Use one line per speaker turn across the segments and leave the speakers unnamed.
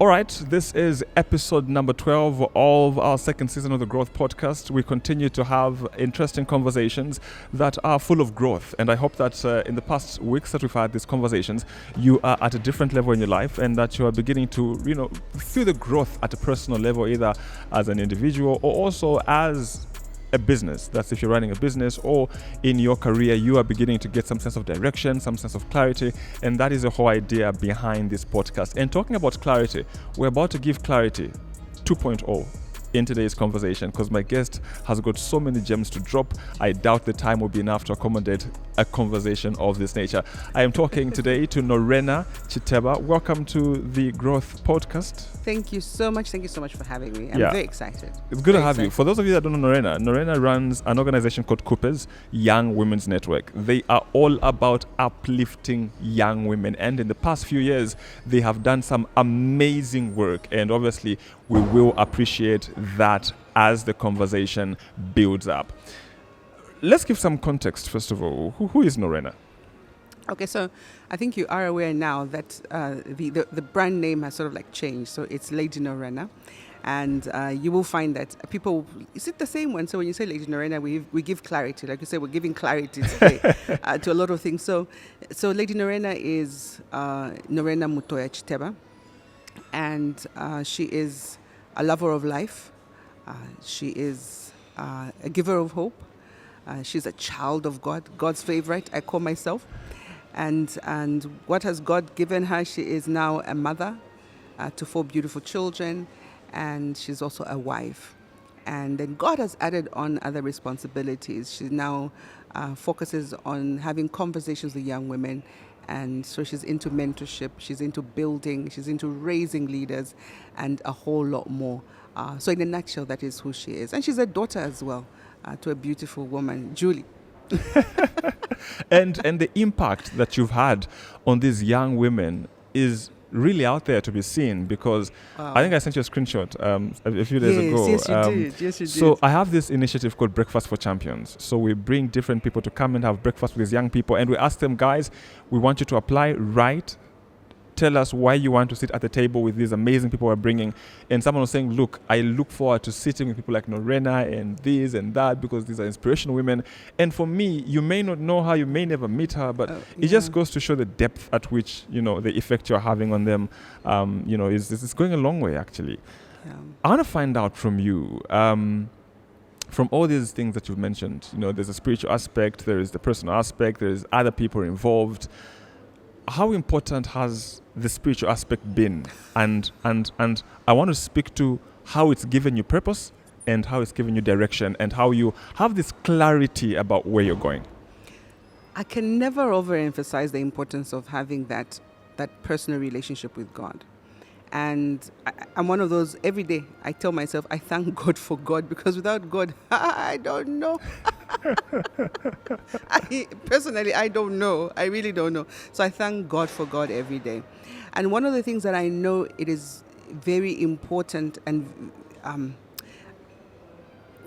All right, this is episode number 12 of our second season of the Growth Podcast. We continue to have interesting conversations that are full of growth. And I hope that in the past weeks that we've had these conversations, you are at a different level in your life and that you are beginning to, feel the growth at a personal level, either as an individual or also as a business. That's if you're running a business or in your career, you are beginning to get some sense of direction, some sense of clarity. And that is the whole idea behind this podcast. And talking about clarity, we're about to give clarity 2.0 in today's conversation because my guest has got so many gems to drop. I doubt the time will be enough to accommodate a conversation of this nature. I am talking today to Norena Chiteba. Welcome to the Growth Podcast.
Thank you so much. Thank you so much for having me. I'm very excited.
It's good to have you. For those of you that don't know Norena runs an organization called KUPES, Young Women's Network. They are all about uplifting young women. And in the past few years, they have done some amazing work. And obviously, we will appreciate that as the conversation builds up. Let's give some context, first of all. Who is Norena?
Okay, so I think you are aware now that the brand name has sort of like changed. So it's Lady Norena. And you will find that people, is it the same one? So when you say Lady Norena, we give clarity. Like you say, we're giving clarity today to a lot of things. So Lady Norena is Norena Mutoya Chiteba. And she is a lover of life. She is a giver of hope. She's a child of God, God's favorite, I call myself. And what has God given her? She is now a mother to 4 beautiful children, and she's also a wife. And then God has added on other responsibilities. She now focuses on having conversations with young women. And so she's into mentorship, she's into building, she's into raising leaders, and a whole lot more. So in a nutshell, that is who she is. And she's a daughter as well to a beautiful woman, Julie.
and the impact that you've had on these young women is really out there to be seen because I think I sent you a screenshot a few days ago.
Yes, you did.
So I have this initiative called Breakfast for Champions. So we bring different people to come and have breakfast with these young people, and we ask them, guys, we want you to apply, tell us why you want to sit at the table with these amazing people we're bringing. And someone was saying, look, I look forward to sitting with people like Norena and this and that because these are inspirational women. And for me, you may not know her, you may never meet her, but it just goes to show the depth at which, the effect you're having on them, is going a long way, actually. Yeah. I want to find out from you, from all these things that you've mentioned, there's a spiritual aspect, there is the personal aspect, there's other people involved. How important has the spiritual aspect been? And I want to speak to how it's given you purpose and how it's given you direction and how you have this clarity about where you're going.
I can never overemphasize the importance of having that personal relationship with God. And I'm one of those, every day I tell myself, I thank God for God, because without God, I don't know. Personally, I don't know. I really don't know. So I thank God for God every day. And one of the things that I know it is very important, and can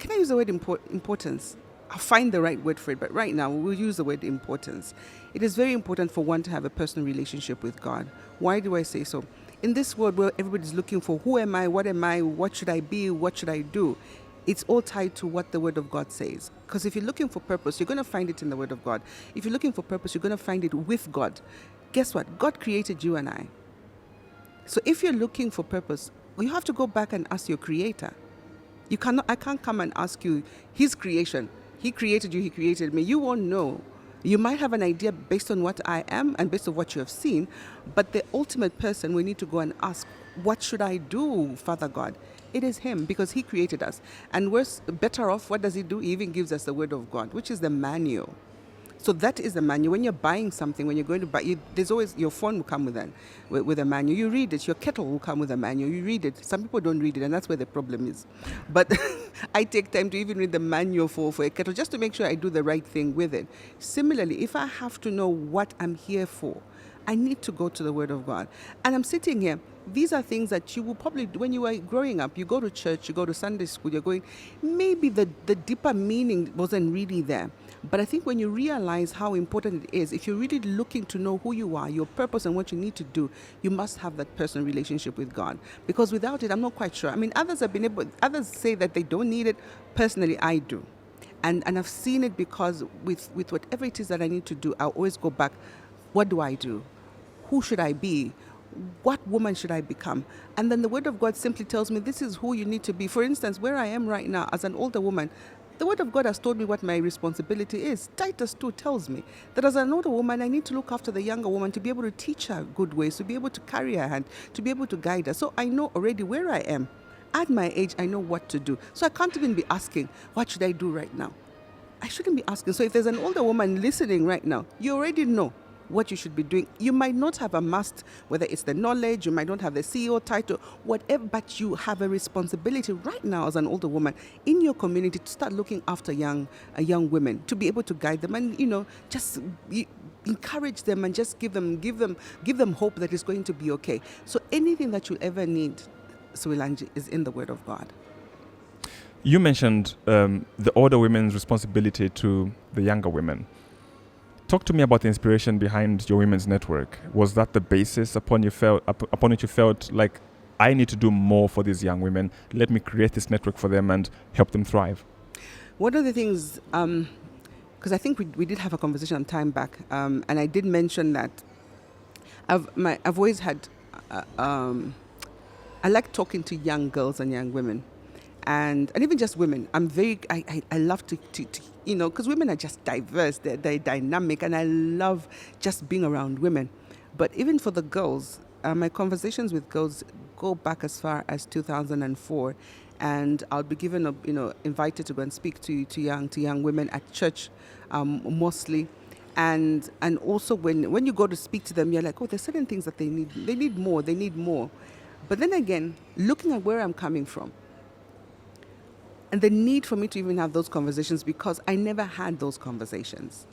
I use the word importance? I'll find the right word for it, but right now we'll use the word importance. It is very important for one to have a personal relationship with God. Why do I say so? In this world where everybody's looking for who am I, what should I be, what should I do, it's all tied to what the Word of God says. Because if you're looking for purpose, you're going to find it in the Word of God. If you're looking for purpose, you're going to find it with God. Guess what? God created you and I. So if you're looking for purpose, you have to go back and ask your Creator. I can't come and ask you His creation. He created you, He created me. You won't know. You might have an idea based on what I am and based on what you have seen, but the ultimate person we need to go and ask, what should I do, Father God? It is Him, because He created us. And we're better off, what does He do? He even gives us the Word of God, which is the manual. So that is the manual. When you're buying something, when you're going to buy, there's always, your phone will come with a manual. You read it. Your kettle will come with a manual. You read it. Some people don't read it, and that's where the problem is. But I take time to even read the manual for a kettle, just to make sure I do the right thing with it. Similarly, if I have to know what I'm here for, I need to go to the Word of God. And I'm sitting here. These are things that you will probably, when you were growing up, you go to church, you go to Sunday school, you're going, maybe the deeper meaning wasn't really there. But I think when you realize how important it is, if you're really looking to know who you are, your purpose and what you need to do, you must have that personal relationship with God. Because without it, I'm not quite sure. I mean, others say that they don't need it. Personally, I do. And I've seen it because with whatever it is that I need to do, I'll always go back. What do I do? Who should I be? What woman should I become? And then the Word of God simply tells me this is who you need to be. For instance, where I am right now as an older woman, the Word of God has told me what my responsibility is. Titus 2 tells me that as an older woman, I need to look after the younger woman, to be able to teach her good ways, to be able to carry her hand, to be able to guide her. So I know already where I am. At my age, I know what to do. So I can't even be asking, what should I do right now? I shouldn't be asking. So if there's an older woman listening right now, you already know what you should be doing. You might not have amassed, whether it's the knowledge, you might not have the CEO title, whatever, but you have a responsibility right now as an older woman in your community to start looking after young women, to be able to guide them and, just encourage them and just give them hope that it's going to be okay. So anything that you ever need, Suilanji, is in the Word of God.
You mentioned the older women's responsibility to the younger women. Talk to me about the inspiration behind your women's network. Was that the basis upon which you felt like, I need to do more for these young women? Let me create this network for them and help them thrive.
One of the things, because I think we did have a conversation some time back, and I did mention that I've always had, I like talking to young girls and young women. And even just women, I love to because women are just diverse, they're dynamic, and I love just being around women. But even for the girls, my conversations with girls go back as far as 2004, and I'll be invited to go and speak to young women at church, mostly. And also when you go to speak to them, you're like, oh, there's certain things that they need more. But then again, looking at where I'm coming from, and the need for me to even have those conversations, because I never had those conversations.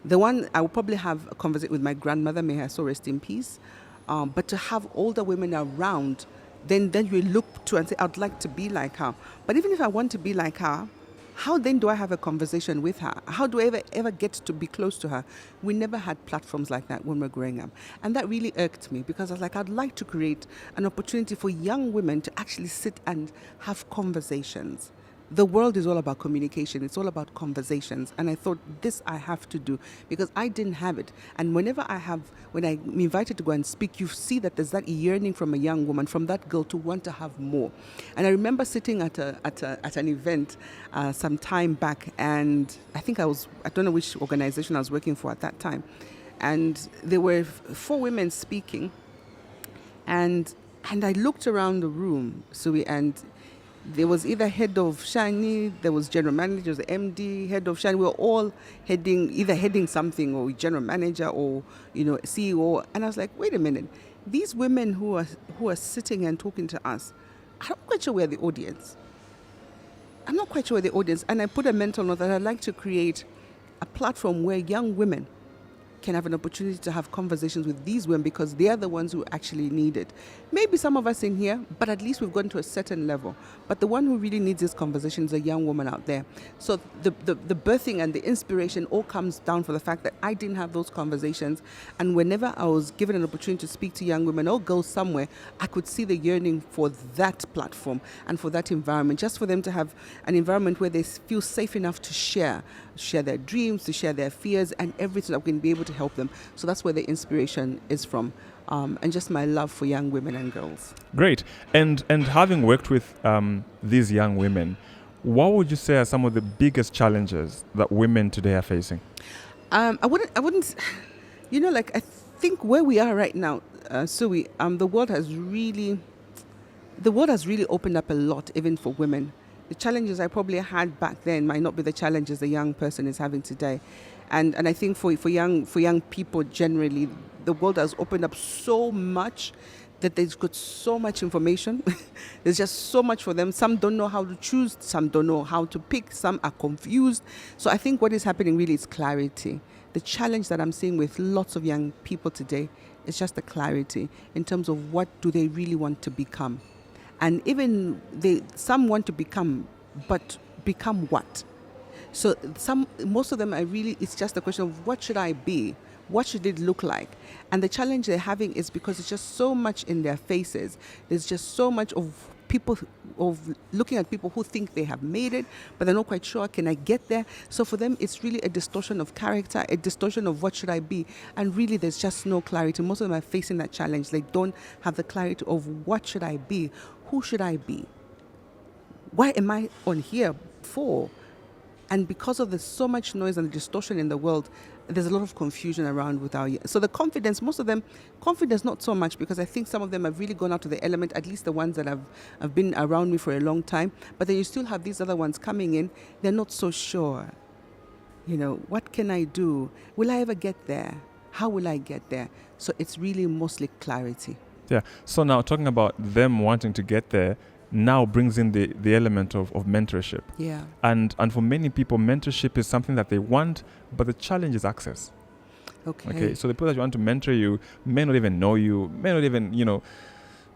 The one I will probably have a conversation with my grandmother, may her soul rest in peace. But to have older women around, then you look to and say, I'd like to be like her. But even if I want to be like her, how then do I have a conversation with her? How do I ever get to be close to her? We never had platforms like that when we were growing up. And that really irked me, because I was like, I'd like to create an opportunity for young women to actually sit and have conversations. The world is all about communication. It's all about conversations. And I thought, this I have to do, because I didn't have it. And when I'm invited to go and speak, you see that there's that yearning from a young woman, from that girl, to want to have more. And I remember sitting at an event some time back, and I don't know which organization I was working for at that time. And there were 4 women speaking. And I looked around the room, and there was either head of Shani, there was general manager, the MD, head of Shani. We were all heading something, or general manager, or CEO. And I was like, wait a minute, these women who are sitting and talking to us, I'm not quite sure we're the audience. And I put a mental note that I'd like to create a platform where young women can have an opportunity to have conversations with these women, because they are the ones who actually need it. Maybe some of us in here, but at least we've gone to a certain level. But the one who really needs this conversation is a young woman out there. So the birthing and the inspiration all comes down for the fact that I didn't have those conversations. And whenever I was given an opportunity to speak to young women or girls somewhere, I could see the yearning for that platform and for that environment, just for them to have an environment where they feel safe enough to share their dreams, to share their fears, and everything that we can be able to help them. So that's where the inspiration is from, and just my love for young women and girls.
Great. And having worked with these young women, what would you say are some of the biggest challenges that women today are facing?
I wouldn't. I think where we are right now, the world has really opened up a lot, even for women. The challenges I probably had back then might not be the challenges the young person is having today. And I think for young people generally, the world has opened up so much that they've got so much information. There's just so much for them. Some don't know how to choose. Some don't know how to pick. Some are confused. So I think what is happening really is clarity. the challenge that I'm seeing with lots of young people today is just the clarity in terms of what do they really want to become. And even some want to become, but become what? So most of them are really, it's just a question of what should I be? What should it look like? And the challenge they're having is because it's just so much in their faces. There's just so much of people, of looking at people who think they have made it, but they're not quite sure, can I get there? So for them, it's really a distortion of character, a distortion of what should I be? And really, there's just no clarity. Most of them are facing that challenge. They don't have the clarity of what should I be? Who should I be? Why am I on here for? And because of so much noise and distortion in the world, there's a lot of confusion around with so the confidence, most of them, confidence not so much, because I think some of them have really gone out to the element, at least the ones that have been around me for a long time. But then you still have these other ones coming in, they're not so sure. What can I do? Will I ever get there? How will I get there? So it's really mostly clarity.
Yeah. So now talking about them wanting to get there, now brings in the element of mentorship.
Yeah.
And for many people, mentorship is something that they want, but the challenge is access. Okay. So the people that you want to mentor you may not even know you, may not even,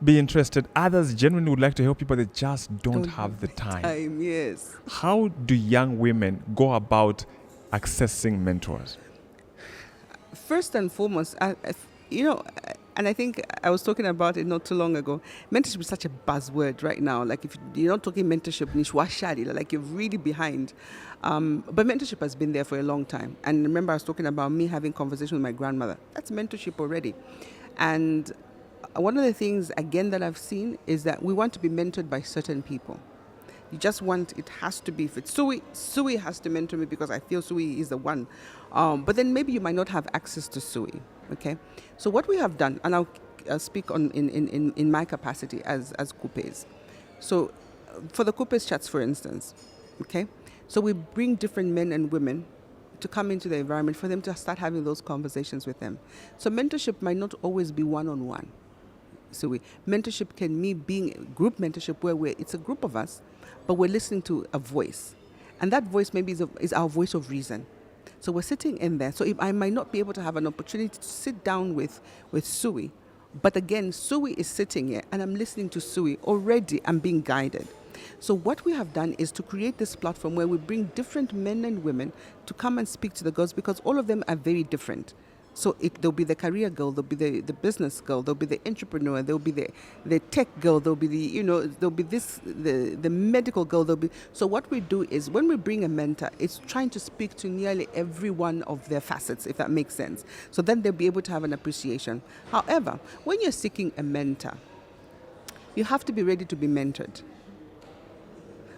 be interested. Others genuinely would like to help you, but they just don't have the time.
Yes.
How do young women go about accessing mentors?
First and foremost, and I think I was talking about it not too long ago. Mentorship is such a buzzword right now. Like if you're not talking mentorship, like you're really behind. But mentorship has been there for a long time. And remember, I was talking about me having conversation with my grandmother. That's mentorship already. And one of the things, again, that I've seen is that we want to be mentored by certain people. You just want, it has to be, if it's Sui has to mentor me because I feel Sui is the one. But then maybe you might not have access to Sui. Okay, so what we have done, and I'll speak on in my capacity as KUPES. So for the KUPES chats, for instance, okay, so we bring different men and women to come into the environment for them to start having those conversations with them. So mentorship might not always be one-on-one. So mentorship can mean being group mentorship where it's a group of us, but we're listening to a voice. And that voice maybe is our voice of reason. So we're sitting in there. So if I might not be able to have an opportunity to sit down with Sui, but again, Sui is sitting here and I'm listening to Sui. Already I'm being guided. So what we have done is to create this platform where we bring different men and women to come and speak to the girls, because all of them are very different. So there'll be the career girl, there'll be the business girl, there'll be the entrepreneur, there'll be the tech girl, there'll be there'll be the medical girl, so what we do is when we bring a mentor, it's trying to speak to nearly every one of their facets, if that makes sense. So then they'll be able to have an appreciation. However, when you're seeking a mentor, you have to be ready to be mentored.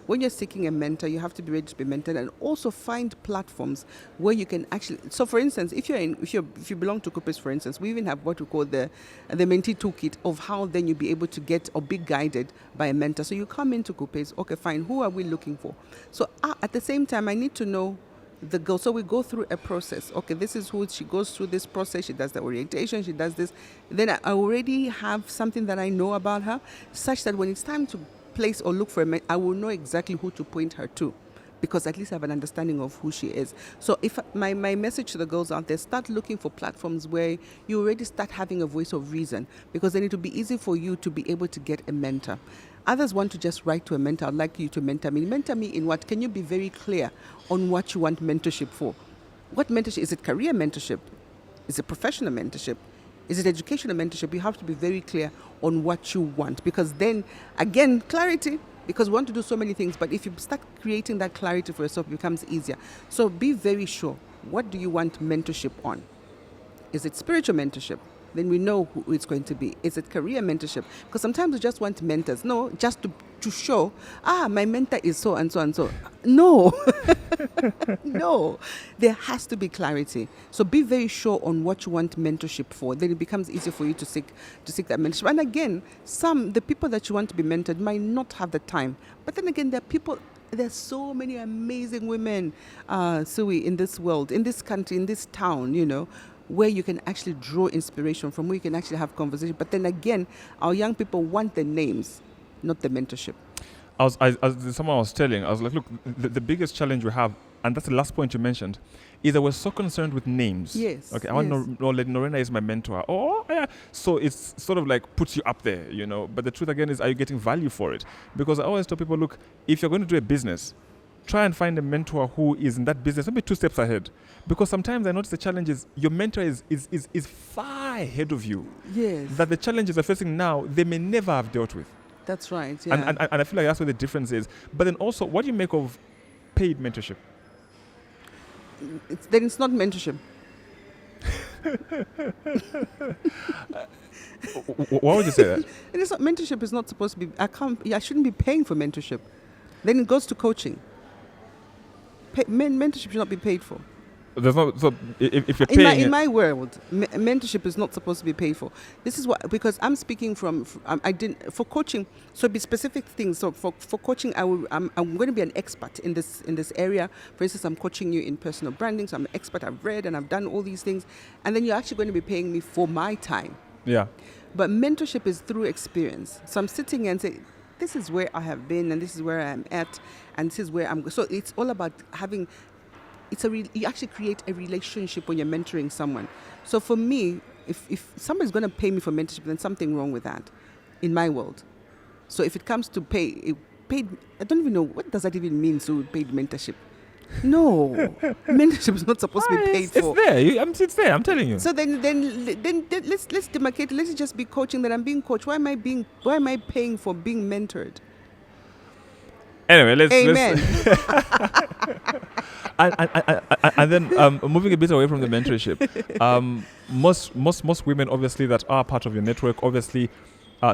When you're seeking a mentor, you have to be ready to be mentored, and also find platforms where you can actually. So, for instance, if you belong to KUPES, for instance, we even have what we call the mentee toolkit of how then you'll be able to get or be guided by a mentor. So you come into KUPES, okay, fine. Who are we looking for? So at the same time, I need to know the girl. So we go through a process. Okay, this is who she goes through this process. She does the orientation. She does this. Then I already have something that I know about her, such that when it's time to place or look for I will know exactly who to point her to, because at least I have an understanding of who she is. So if my message to the girls out there, start looking for platforms where you already start having a voice of reason, because then it will be easy for you to be able to get a mentor. Others want to just write to a mentor. I'd like you to mentor me. Mentor me in what? Can you be very clear on what you want mentorship for? What mentorship? Is it career mentorship? Is it professional mentorship? Is it educational mentorship? You have to be very clear on what you want, because then, again, clarity, because we want to do so many things, but if you start creating that clarity for yourself, it becomes easier. So be very sure. What do you want mentorship on? Is it spiritual mentorship? Then we know who it's going to be. Is it career mentorship? Because sometimes we just want mentors. No, just to show, my mentor is so and so and so. No. No. There has to be clarity. So be very sure on what you want mentorship for. Then it becomes easier for you to seek that mentorship. And again, the people that you want to be mentored might not have the time. But then again, there's so many amazing women, Sui, in this world, in this country, in this town, where you can actually draw inspiration from, where you can actually have conversation. But then again, our young people want the names, not the mentorship.
Someone was telling, I was like, look, the biggest challenge we have and that's the last point you mentioned, is that we're so concerned with names.
Yes.
Okay, I want
yes.
to know Lady Norena is my mentor. Oh, yeah. So it's sort of like puts you up there, you know. But the truth again is, are you getting value for it? Because I always tell people, look, if you're going to do a business, try and find a mentor who is in that business, maybe 2 steps ahead. Because sometimes I notice the challenge is your mentor is far ahead of you.
Yes.
That the challenges they're facing now, they may never have dealt with.
That's right. Yeah.
And I feel like that's where the difference is. But then also, what do you make of paid mentorship?
Then it's not mentorship.
Why would you say that?
It is not, mentorship is not supposed to be. I shouldn't be paying for mentorship. Then it goes to coaching. Mentorship should not be paid for.
There's no, so if you're paying
In my world, mentorship is not supposed to be paid for. This is what, because I'm speaking from I didn't for coaching. So be specific things. So for coaching, I'm going to be an expert in this area. For instance, I'm coaching you in personal branding. So I'm an expert. I've read and I've done all these things, and then you're actually going to be paying me for my time.
Yeah.
But mentorship is through experience. So I'm sitting and say, this is where I have been, and this is where I'm at, and this is where I'm. So it's all about having. You actually create a relationship when you're mentoring someone. So for me, if somebody's going to pay me for mentorship, then something wrong with that, in my world. So if it comes to paid, I don't even know what does that even mean. So paid mentorship. No, mentorship is not supposed to be paid for.
It's there. I'm telling you.
So then let's demarcate. Let's just be coaching that I'm being coached. Why am I paying for being mentored?
Anyway, let's.
Amen.
And then moving a bit away from the mentorship, most women obviously that are part of your network, obviously,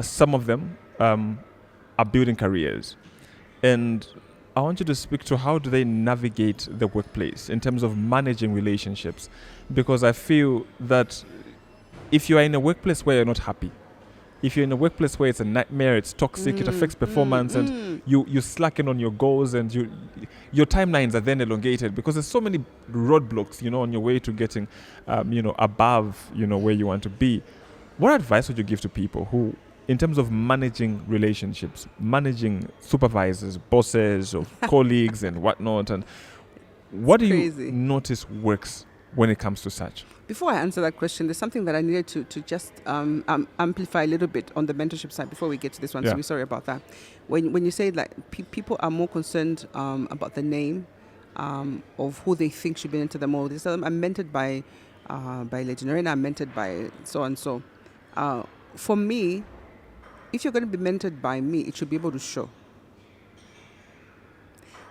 some of them are building careers, and I want you to speak to how do they navigate the workplace in terms of managing relationships, because I feel that if you are in a workplace where you're not happy, if you're in a workplace where it's a nightmare, it's toxic, it affects performance, and you slacken on your goals, and your timelines are then elongated because there's so many roadblocks, on your way to getting, above, where you want to be. What advice would you give to people who, in terms of managing relationships, managing supervisors, bosses, or colleagues and whatnot, and what do you notice works when it comes to such?
Before I answer that question, there's something that I needed to just amplify a little bit on the mentorship side before we get to this one.
Yeah.
So we're sorry about that. When you say that people are more concerned about the name of who they think should be mentored them all. I'm mentored by Lady Norena, I'm mentored by so and so. For me, if you're going to be mentored by me, it should be able to show.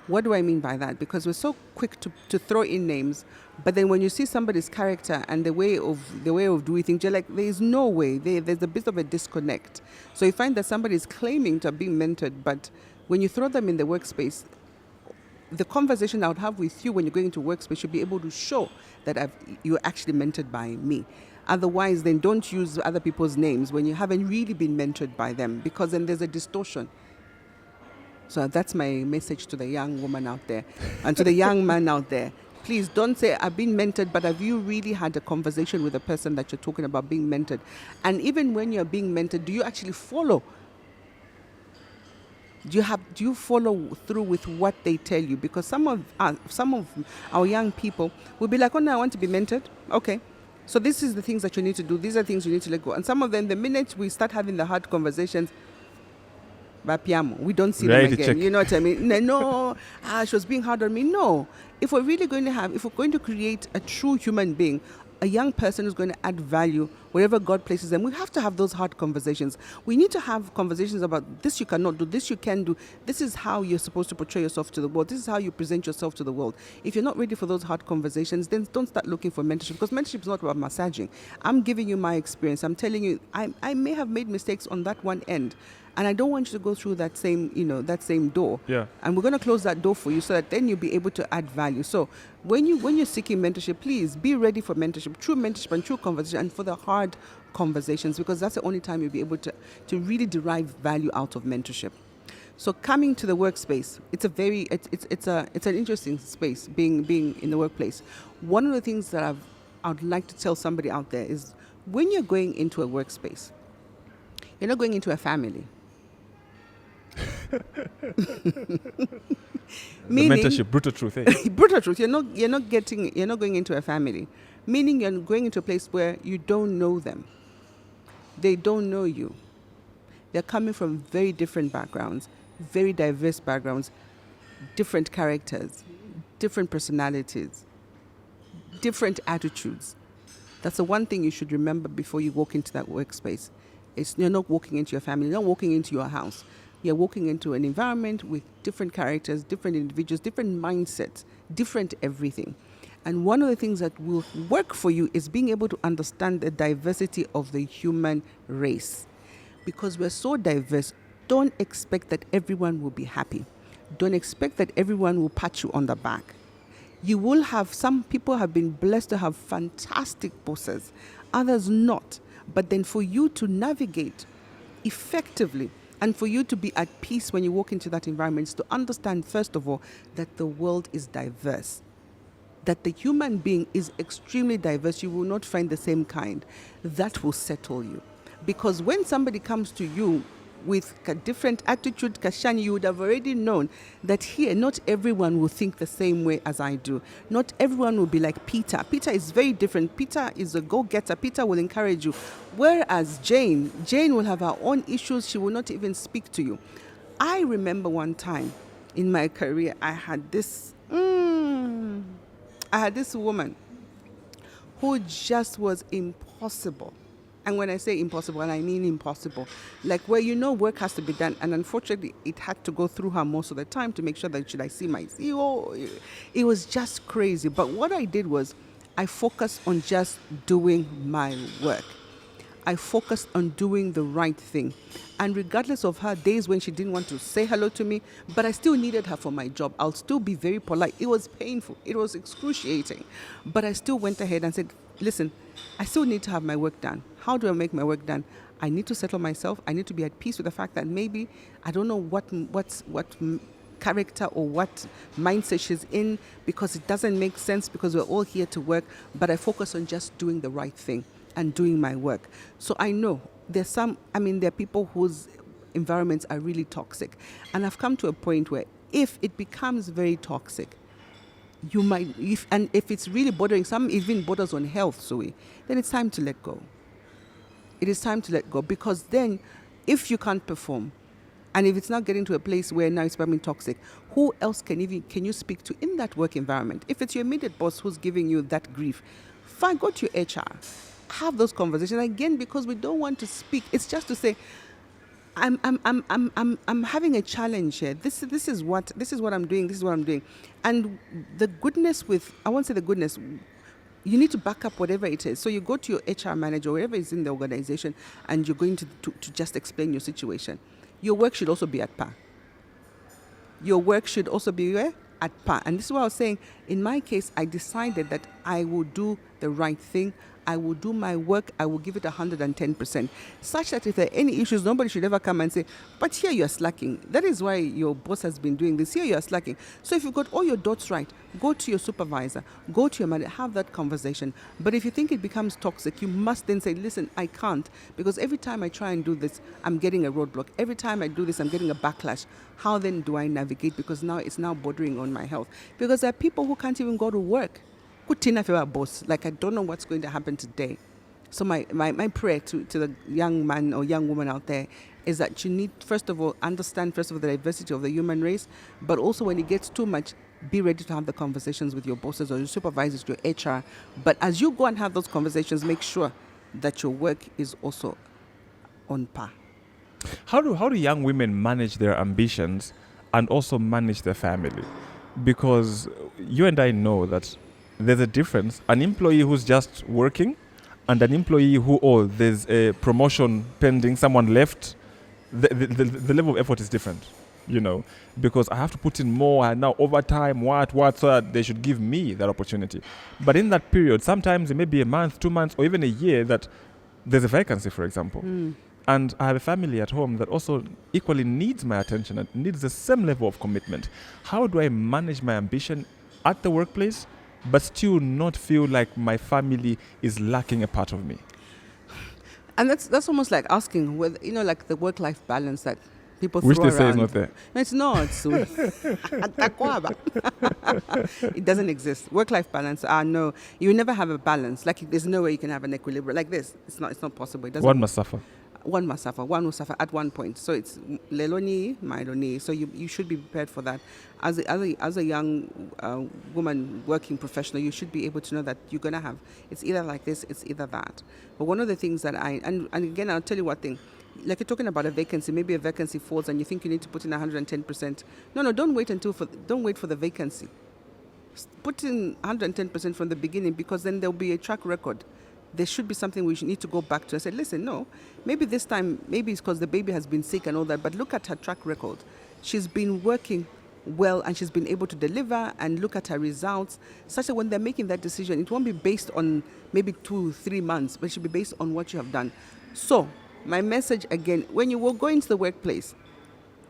What do I mean by that? Because we're so quick to throw in names, but then when you see somebody's character and the way of doing things, you're like, there's no way. There's a bit of a disconnect. So you find that somebody is claiming to have been mentored, but when you throw them in the workspace, the conversation I would have with you when you're going into workspace should be able to show that you're actually mentored by me. Otherwise, then don't use other people's names when you haven't really been mentored by them, because then there's a distortion. So that's my message to the young woman out there and to the young man out there. Please don't say, I've been mentored, but have you really had a conversation with the person that you're talking about being mentored? And even when you're being mentored, do you actually follow? Do you follow through with what they tell you? Because some of our young people will be like, oh no, I want to be mentored. Okay. So this is the things that you need to do. These are things you need to let go. And some of them, the minute we start having the hard conversations, we don't see them again. Check. You know what I mean? No, she was being hard on me. No. If we're going to create a true human being, a young person who's going to add value wherever God places them, we have to have those hard conversations. We need to have conversations about this you cannot do, this you can do. This is how you're supposed to portray yourself to the world. This is how you present yourself to the world. If you're not ready for those hard conversations, then don't start looking for mentorship, because mentorship is not about massaging. I'm giving you my experience. I'm telling you, I may have made mistakes on that one end, and I don't want you to go through that same door.
Yeah.
And we're going to close that door for you so that then you'll be able to add value. So when you're seeking mentorship, please be ready for mentorship, true mentorship and true conversation, and for the hard conversations, because that's the only time you'll be able to really derive value out of mentorship. So coming to the workspace, it's an interesting space, being in the workplace. One of the things that I would like to tell somebody out there is, when you're going into a workspace, you're not going into a family. Meaning,
the mentorship, brutal truth. Eh?
brutal truth. You're not going into a family. Meaning you're going into a place where you don't know them. They don't know you. They're coming from very different backgrounds, very diverse backgrounds, different characters, different personalities, different attitudes. That's the one thing you should remember before you walk into that workspace. You're not walking into your family, you're not walking into your house. You're walking into an environment with different characters, different individuals, different mindsets, different everything. And one of the things that will work for you is being able to understand the diversity of the human race. Because we're so diverse, don't expect that everyone will be happy. Don't expect that everyone will pat you on the back. You will have, some people have been blessed to have fantastic bosses, others not. But then for you to navigate effectively and for you to be at peace when you walk into that environment is to understand, first of all, that the world is diverse. That the human being is extremely diverse. You will not find the same kind. That will settle you. Because when somebody comes to you with a different attitude, Kashani, you would have already known that here, not everyone will think the same way as I do. Not everyone will be like Peter. Peter is very different. Peter is a go-getter. Peter will encourage you. Whereas Jane will have her own issues. She will not even speak to you. I remember one time in my career, I had this woman who just was impossible. And when I say impossible, I mean impossible. Like where work has to be done. And unfortunately, it had to go through her most of the time to make sure that should I see my CEO. It was just crazy. But what I did was I focused on just doing my work. I focused on doing the right thing. And regardless of her days when she didn't want to say hello to me, but I still needed her for my job, I'll still be very polite. It was painful. It was excruciating. But I still went ahead and said, listen, I still need to have my work done. How do I make my work done? I need to settle myself. I need to be at peace with the fact that maybe I don't know what character or what mindset she's in, because it doesn't make sense, because we're all here to work, but I focus on just doing the right thing and doing my work. So I know there are people whose environments are really toxic. And I've come to a point where if it becomes very toxic, you might, if it's really bothering, some even borders on health, then it's time to let go. It is time to let go, because then if you can't perform, and if it's not getting to a place where now it's becoming toxic, who else can you speak to in that work environment? If it's your immediate boss who's giving you that grief, fine, go to your HR. Have those conversations again, because we don't want to speak. It's just to say, I'm having a challenge here. This is what I'm doing. This is what I'm doing, and the goodness I won't say the goodness. You need to back up whatever it is. So you go to your HR manager, wherever is in the organization, and you're going to just explain your situation. Your work should also be at par. Your work should also be where? At par. And this is what I was saying. In my case, I decided that I will do the right thing. I will do my work. I will give it 110%. Such that if there are any issues, nobody should ever come and say, but here you're slacking. That is why your boss has been doing this. Here you're slacking. So if you've got all your dots right, go to your supervisor, go to your manager, have that conversation. But if you think it becomes toxic, you must then say, listen, I can't, because every time I try and do this, I'm getting a roadblock. Every time I do this, I'm getting a backlash. How then do I navigate? Because now it's bordering on my health. Because there are people who can't even go to work. Boss, like I don't know what's going to happen today. So my prayer to the young man or young woman out there is that you need, first of all, understand the diversity of the human race, but also when it gets too much, be ready to have the conversations with your bosses or your supervisors, your HR. But as you go and have those conversations, make sure that your work is also on par.
How do young women manage their ambitions and also manage their family? Because you and I know that there's a difference. An employee who's just working and an employee who, there's a promotion pending, someone left, the level of effort is different, because I have to put in more and now overtime, so that they should give me that opportunity. But in that period, sometimes it may be a month, 2 months, or even a year that there's a vacancy, for example. And I have a family at home that also equally needs my attention and needs the same level of commitment. How do I manage my ambition at the workplace, but still not feel like my family is lacking a part of me?
And that's almost like asking whether, like the work-life balance that People
Which
throw
they say is
around.
not there.
No, it's not. So it doesn't exist. Work-life balance. No, you never have a balance. Like there's no way you can have an equilibrium like this. It's not possible. It doesn't.
One must suffer.
One must suffer. One will suffer at one point. So it's leloni, myloni. So you should be prepared for that. As a young woman working professional, you should be able to know that you're gonna have. It's either like this. It's either that. But one of the things that and again, I'll tell you one thing. Like you're talking about a vacancy, maybe a vacancy falls and you think you need to put in 110%. No, don't wait for the vacancy. Put in 110% from the beginning, because then there'll be a track record. There should be something we should need to go back to. I said, listen, no, maybe this time, maybe it's because the baby has been sick and all that, but look at her track record. She's been working well and she's been able to deliver, and look at her results, such that when they're making that decision, it won't be based on maybe 2-3 months, but it should be based on what you have done. So my message again, when you will go into the workplace,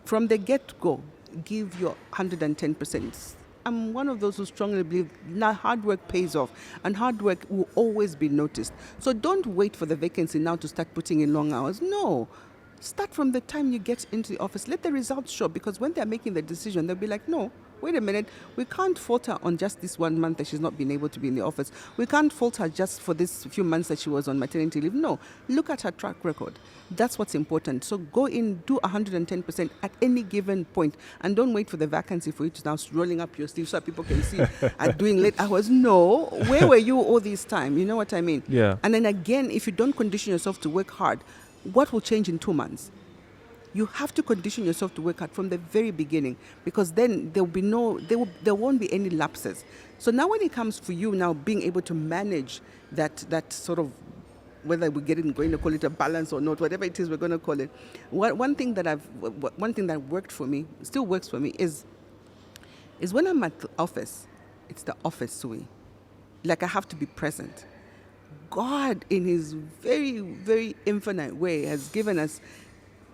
from the get-go, give your 110%. I'm one of those who strongly believe that hard work pays off, and hard work will always be noticed. So don't wait for the vacancy now to start putting in long hours. No. Start from the time you get into the office. Let the results show, because when they're making the decision, they'll be like, no, wait a minute, we can't fault her on just this 1 month that she's not been able to be in the office. We can't fault her just for this few months that she was on maternity leave. No, look at her track record. That's what's important. So go in, do 110% at any given point, and don't wait for the vacancy for you to now rolling up your sleeves so people can see at doing late hours. No, where were you all this time? You know what I mean?
Yeah.
And then again, if you don't condition yourself to work hard, what will change in 2 months? You have to condition yourself to work hard from the very beginning, because then there won't be any lapses. So now when it comes for you now being able to manage that sort of, whether we're going to call it a balance or not, whatever it is we're going to call it, one thing that worked for me, still works for me, is when I'm at the office, it's the office Sui. Like I have to be present. God, in his very, very infinite way, has given us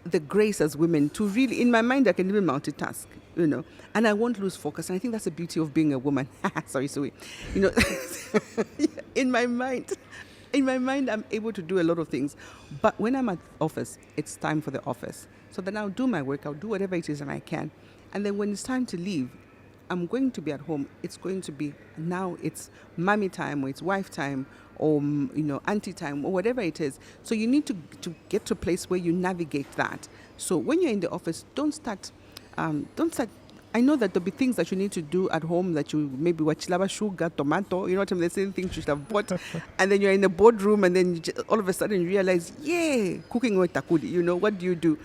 the grace as women to really, in my mind, I can even multitask, and I won't lose focus. And I think that's the beauty of being a woman. Sorry, Sui. In my mind, I'm able to do a lot of things. But when I'm at office, it's time for the office. So then I'll do my work, I'll do whatever it is that I can. And then when it's time to leave, I'm going to be at home. It's going to be, now it's mommy time, or it's wife time, or auntie time, or whatever it is. So you need to get to a place where you navigate that. So when you're in the office, don't start. I know that there'll be things that you need to do at home that you maybe watch lava, sugar, tomato, you know what I mean? The same things you should have bought. And then you're in the boardroom, and then all of a sudden you realize, cooking with takudi, what do you do?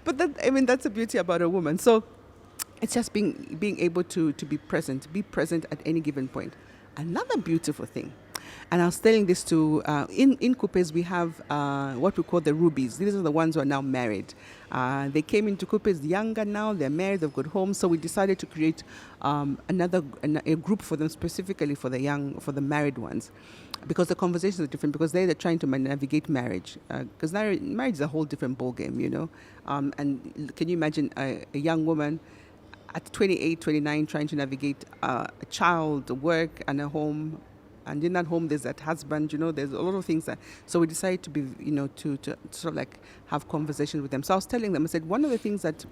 But that's the beauty about a woman. So it's just being able to be present at any given point. Another beautiful thing, and I was telling this to, in KUPES we have what we call the rubies. These are the ones who are now married. They came into KUPES younger now, they're married, they've got homes, so we decided to create a group for them, specifically for the married ones, because the conversations are different, because they're trying to navigate marriage, because marriage is a whole different ballgame, and can you imagine a young woman at 28, 29 trying to navigate a child, work, and a home. And in that home, there's that husband, there's a lot of things so we decided to be, to sort of like have conversations with them. So I was telling them, I said, one of the things that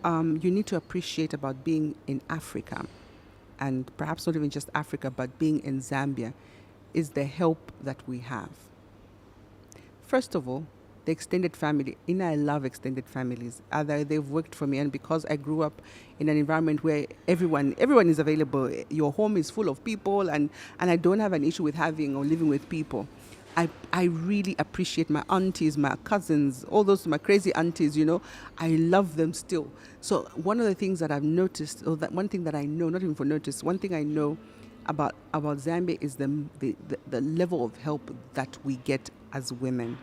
you need to appreciate about being in Africa, and perhaps not even just Africa, but being in Zambia, is the help that we have. First of all, the extended family. I love extended families. They've worked for me, and because I grew up in an environment where everyone is available, your home is full of people, and I don't have an issue with having or living with people. I really appreciate my aunties, my cousins, all those my crazy aunties, I love them still. So one of the things that I've noticed, or that one thing that I know, not even for notice, one thing I know about Zambia is the level of help that we get as women.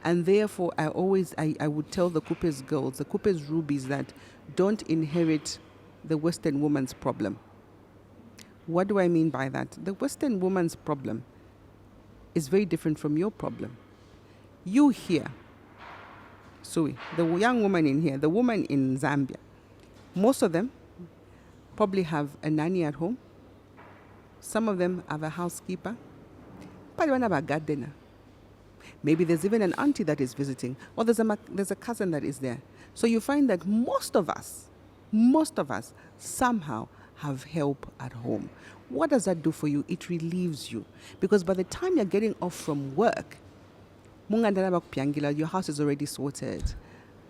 And therefore, I would tell the KUPES girls, the KUPES rubies, that don't inherit the Western woman's problem. What do I mean by that? The Western woman's problem is very different from your problem. You here, Sui, the young woman in here, the woman in Zambia, most of them probably have a nanny at home. Some of them have a housekeeper. But they don't have a gardener. Maybe there's even an auntie that is visiting, or there's a cousin that is there. So you find that most of us somehow have help at home. What does that do for you? It relieves you. Because by the time you're getting off from work, your house is already sorted.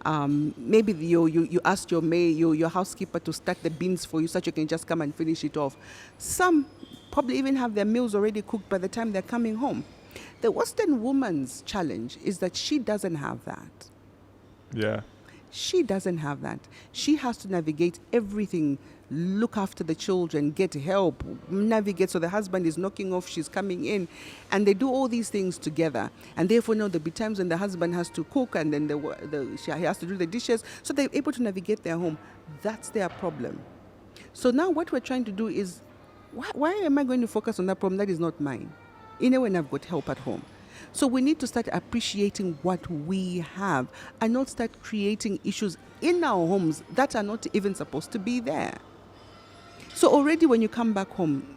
Maybe you asked your housekeeper to stack the beans for you so that you can just come and finish it off. Some probably even have their meals already cooked by the time they're coming home. The Western woman's challenge is that she doesn't have that.
Yeah.
She doesn't have that. She has to navigate everything, look after the children, get help, navigate. So the husband is knocking off, she's coming in, and they do all these things together. And therefore, there'll be times when the husband has to cook, and then he has to do the dishes. So they're able to navigate their home. That's their problem. So now what we're trying to do is, why am I going to focus on that problem that is not mine? When I've got help at home. So we need to start appreciating what we have and not start creating issues in our homes that are not even supposed to be there. So already when you come back home,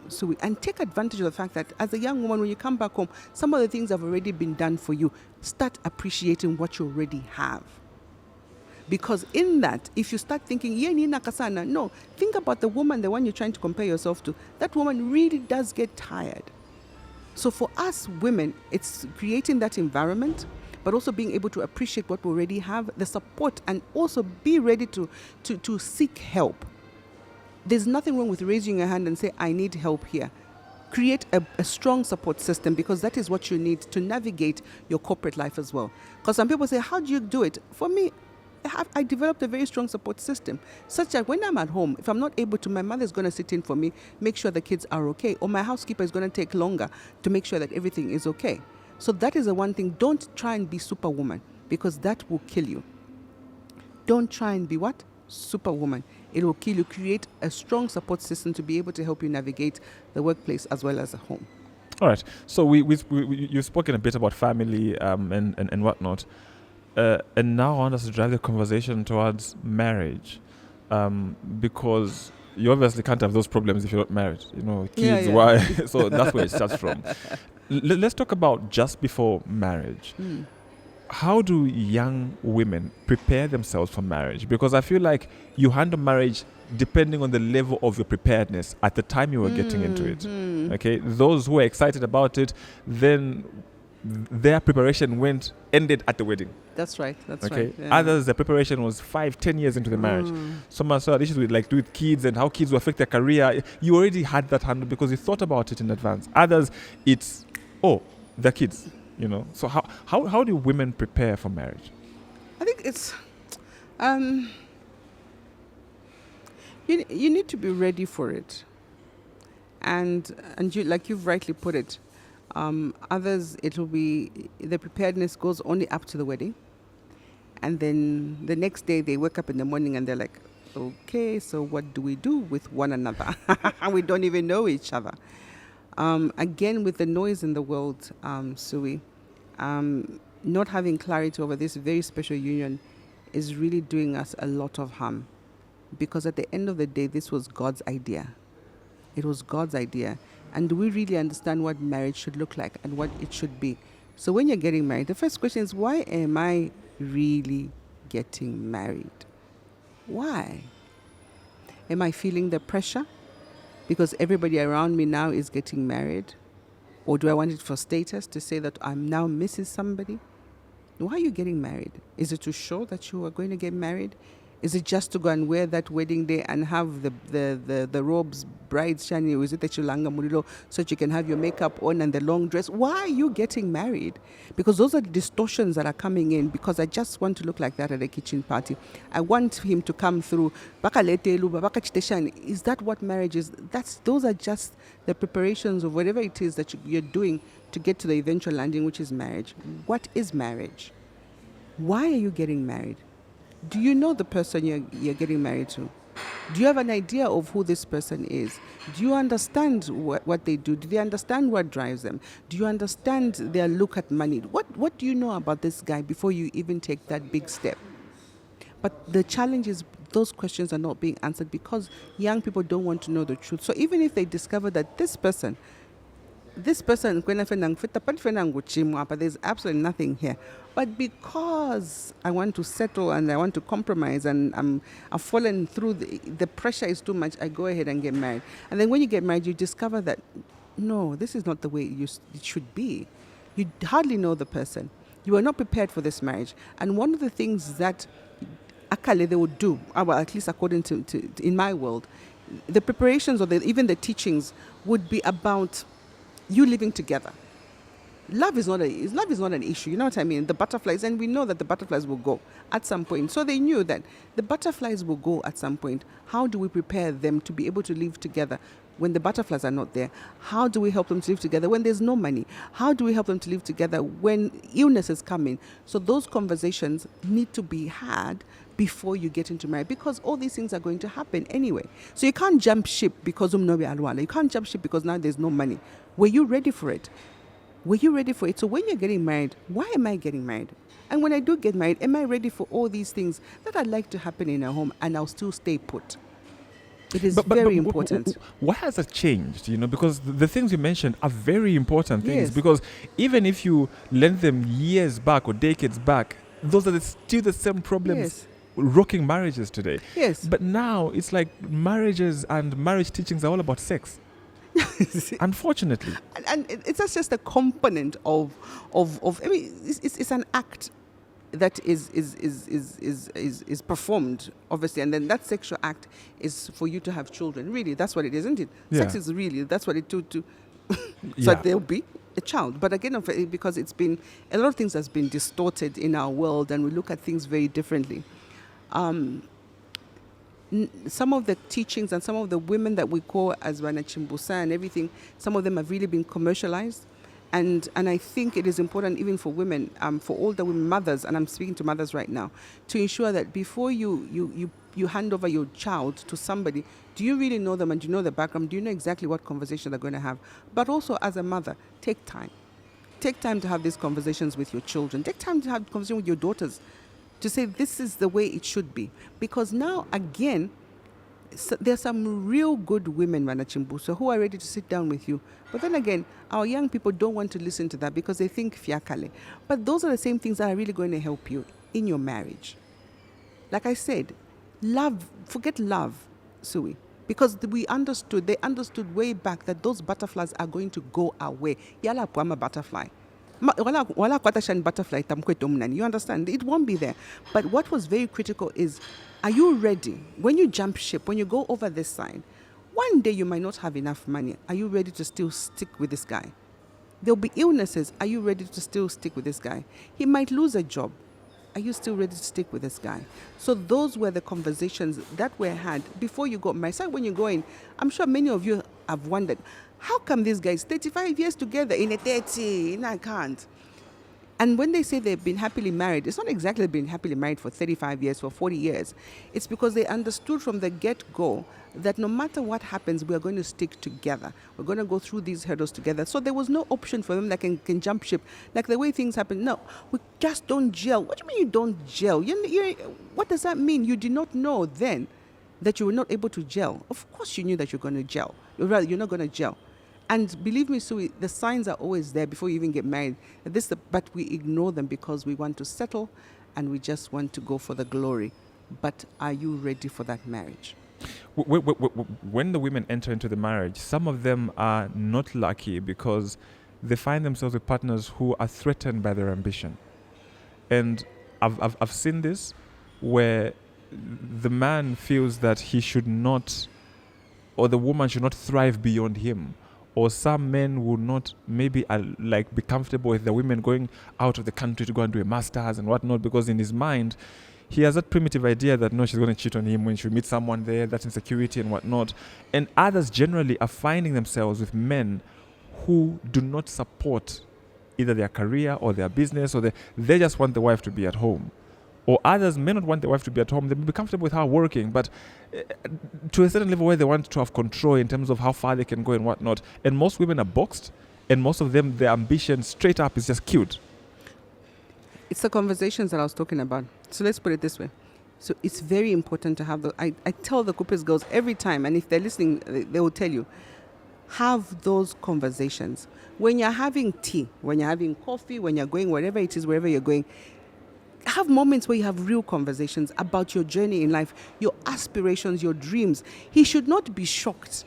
and take advantage of the fact that as a young woman, when you come back home, some of the things have already been done for you. Start appreciating what you already have. Because in that, if you start thinking, no, think about the woman, the one you're trying to compare yourself to. That woman really does get tired. So for us women, it's creating that environment, but also being able to appreciate what we already have, the support, and also be ready to seek help. There's nothing wrong with raising your hand and say, I need help here. Create a strong support system, because that is what you need to navigate your corporate life as well. Because some people say, how do you do it? For me, I developed a very strong support system, such that when I'm at home, if I'm not able to, my mother's going to sit in for me, make sure the kids are okay, or my housekeeper is going to take longer to make sure that everything is okay. So that is the one thing. Don't try and be superwoman, because that will kill you. Don't try and be what? Superwoman. It will kill you. Create a strong support system to be able to help you navigate the workplace as well as the home.
All right. So you've spoken a bit about family and whatnot. And now I want us to drive the conversation towards marriage, because you obviously can't have those problems if you're not married. Kids, why? So that's where it starts from. Let's talk about just before marriage. How do young women prepare themselves for marriage? Because I feel like you handle marriage depending on the level of your preparedness at the time you were getting into it. Okay, those who are excited about it, then their preparation ended at the wedding.
That's right.
Okay.
Yeah.
Others, the preparation was 5-10 years into the marriage. Some had issues with kids and how kids will affect their career. You already had that handled because you thought about it in advance. Others, it's the kids. So how do women prepare for marriage?
I think it's you need to be ready for it, and you, like you've rightly put it. Others, it'll be the preparedness goes only up to the wedding, and then the next day they wake up in the morning and they're like, okay, so what do we do with one another? And we don't even know each other. Again, with the noise in the world, Sui, not having clarity over this very special union is really doing us a lot of harm, because at the end of the day, this was God's idea. It was God's idea. And do we really understand what marriage should look like and what it should be? So when you're getting married, the first question is, why am I really getting married? Why? Am I feeling the pressure because everybody around me now is getting married? Or do I want it for status to say that I'm now Mrs. somebody? Why are you getting married? Is it to show that you are going to get married? Is it just to go and wear that wedding day and have the robes, bride's shani, or is it the chulanga murilo, so that you can have your makeup on and the long dress? Why are you getting married? Because those are the distortions that are coming in, because I just want to look like that at a kitchen party. I want him to come through. Is that what marriage is? Those are just the preparations of whatever it is that you're doing to get to the eventual landing, which is marriage. What is marriage? Why are you getting married? Do you know the person you're getting married to? Do you have an idea of who this person is? Do you understand what they do? Do they understand what drives them? Do you understand their look at money? What do you know about this guy before you even take that big step? But the challenge is those questions are not being answered because young people don't want to know the truth. So even if they discover that this person this person, but there's absolutely nothing here. But because I want to settle and I want to compromise and I've fallen through, the pressure is too much, I go ahead and get married. And then when you get married, you discover that, no, this is not the way it should be. You hardly know the person. You are not prepared for this marriage. And one of the things that Akale they would do, well, at least according to in my world, the preparations or even the teachings would be about you living together. Love is not an issue. You know what I mean? The butterflies, and we know that the butterflies will go at some point. So they knew that the butterflies will go at some point. How do we prepare them to be able to live together when the butterflies are not there? How do we help them to live together when there's no money? How do we help them to live together when illness is coming? So those conversations need to be had before you get into marriage, because all these things are going to happen anyway. So you can't jump ship because you can't jump ship because now there's no money. Were you ready for it? Were you ready for it? So when you're getting married, why am I getting married? And when I do get married, am I ready for all these things that I'd like to happen in a home, and I'll still stay put? It is very important.
Why has that changed? Because the things you mentioned are very important things.
Yes.
Because even if you lend them years back or decades back, those are still the same problems.
Yes.
Rocking marriages today.
Yes.
But now it's like marriages and marriage teachings are all about sex. Unfortunately.
And it's just a component of I mean, it's an act that is performed, obviously, and then that sexual act is for you to have children. Really, that's what it is, isn't it?
Yeah.
Sex is really, that's what it to so
Yeah.
there'll be a child. But again, because it's been, a lot of things has been distorted in our world, and we look at things very differently. Some of the teachings and some of the women that we call as Wanachimbusa and everything, some of them have really been commercialized. And I think it is important even for women, for older women, mothers, and I'm speaking to mothers right now, to ensure that before you hand over your child to somebody, do you really know them and do you know the background? Do you know exactly what conversation they're going to have? But also as a mother, take time. Take time to have these conversations with your children. Take time to have conversations with your daughters to say this is the way it should be. Because now, again, there's some real good women, Manachimbuso, who are ready to sit down with you. But then again, our young people don't want to listen to that because they think fiakale. But those are the same things that are really going to help you in your marriage. Like I said, love, forget love, Sui. Because they understood way back that those butterflies are going to go away. Yala puama butterfly. Butterfly, you understand? It won't be there. But what was very critical is, are you ready? When you jump ship, when you go over this side, one day you might not have enough money. Are you ready to still stick with this guy? There'll be illnesses. Are you ready to still stick with this guy? He might lose a job. Are you still ready to stick with this guy? So those were the conversations that were had before you got married. So when you go in, I'm sure many of you have wondered, how come these guys 35 years together in a 30? I can't. And when they say they've been happily married, it's not exactly been happily married for 35 years, for 40 years. It's because they understood from the get-go that no matter what happens, we are going to stick together. We're going to go through these hurdles together. So there was no option for them that can jump ship. Like the way things happen, no, we just don't gel. What do you mean you don't gel? What does that mean? You did not know then that you were not able to gel. Of course you knew that you're going to gel. You're not going to gel. And believe me, Sue, the signs are always there before you even get married. But we ignore them because we want to settle and we just want to go for the glory. But are you ready for that marriage?
When the women enter into the marriage, some of them are not lucky because they find themselves with partners who are threatened by their ambition. And I've seen this where the man feels that he should not, or the woman should not thrive beyond him. Or some men will not maybe be comfortable with the women going out of the country to go and do a master's and whatnot, because in his mind, he has that primitive idea that no, she's going to cheat on him when she meets someone there, that's insecurity and whatnot. And others generally are finding themselves with men who do not support either their career or their business, or they just want the wife to be at home. Or others may not want the wife to be at home. They may be comfortable with her working, but to a certain level where they want to have control in terms of how far they can go and whatnot. And most women are boxed, and most of them, their ambition straight up is just cute.
It's the conversations that I was talking about. So let's put it this way. So it's very important to have I tell the KUPES girls every time, and if they're listening, they will tell you, have those conversations. When you're having tea, when you're having coffee, when you're going wherever it is, wherever you're going, have moments where you have real conversations about your journey in life, your aspirations, your dreams. He should not be shocked.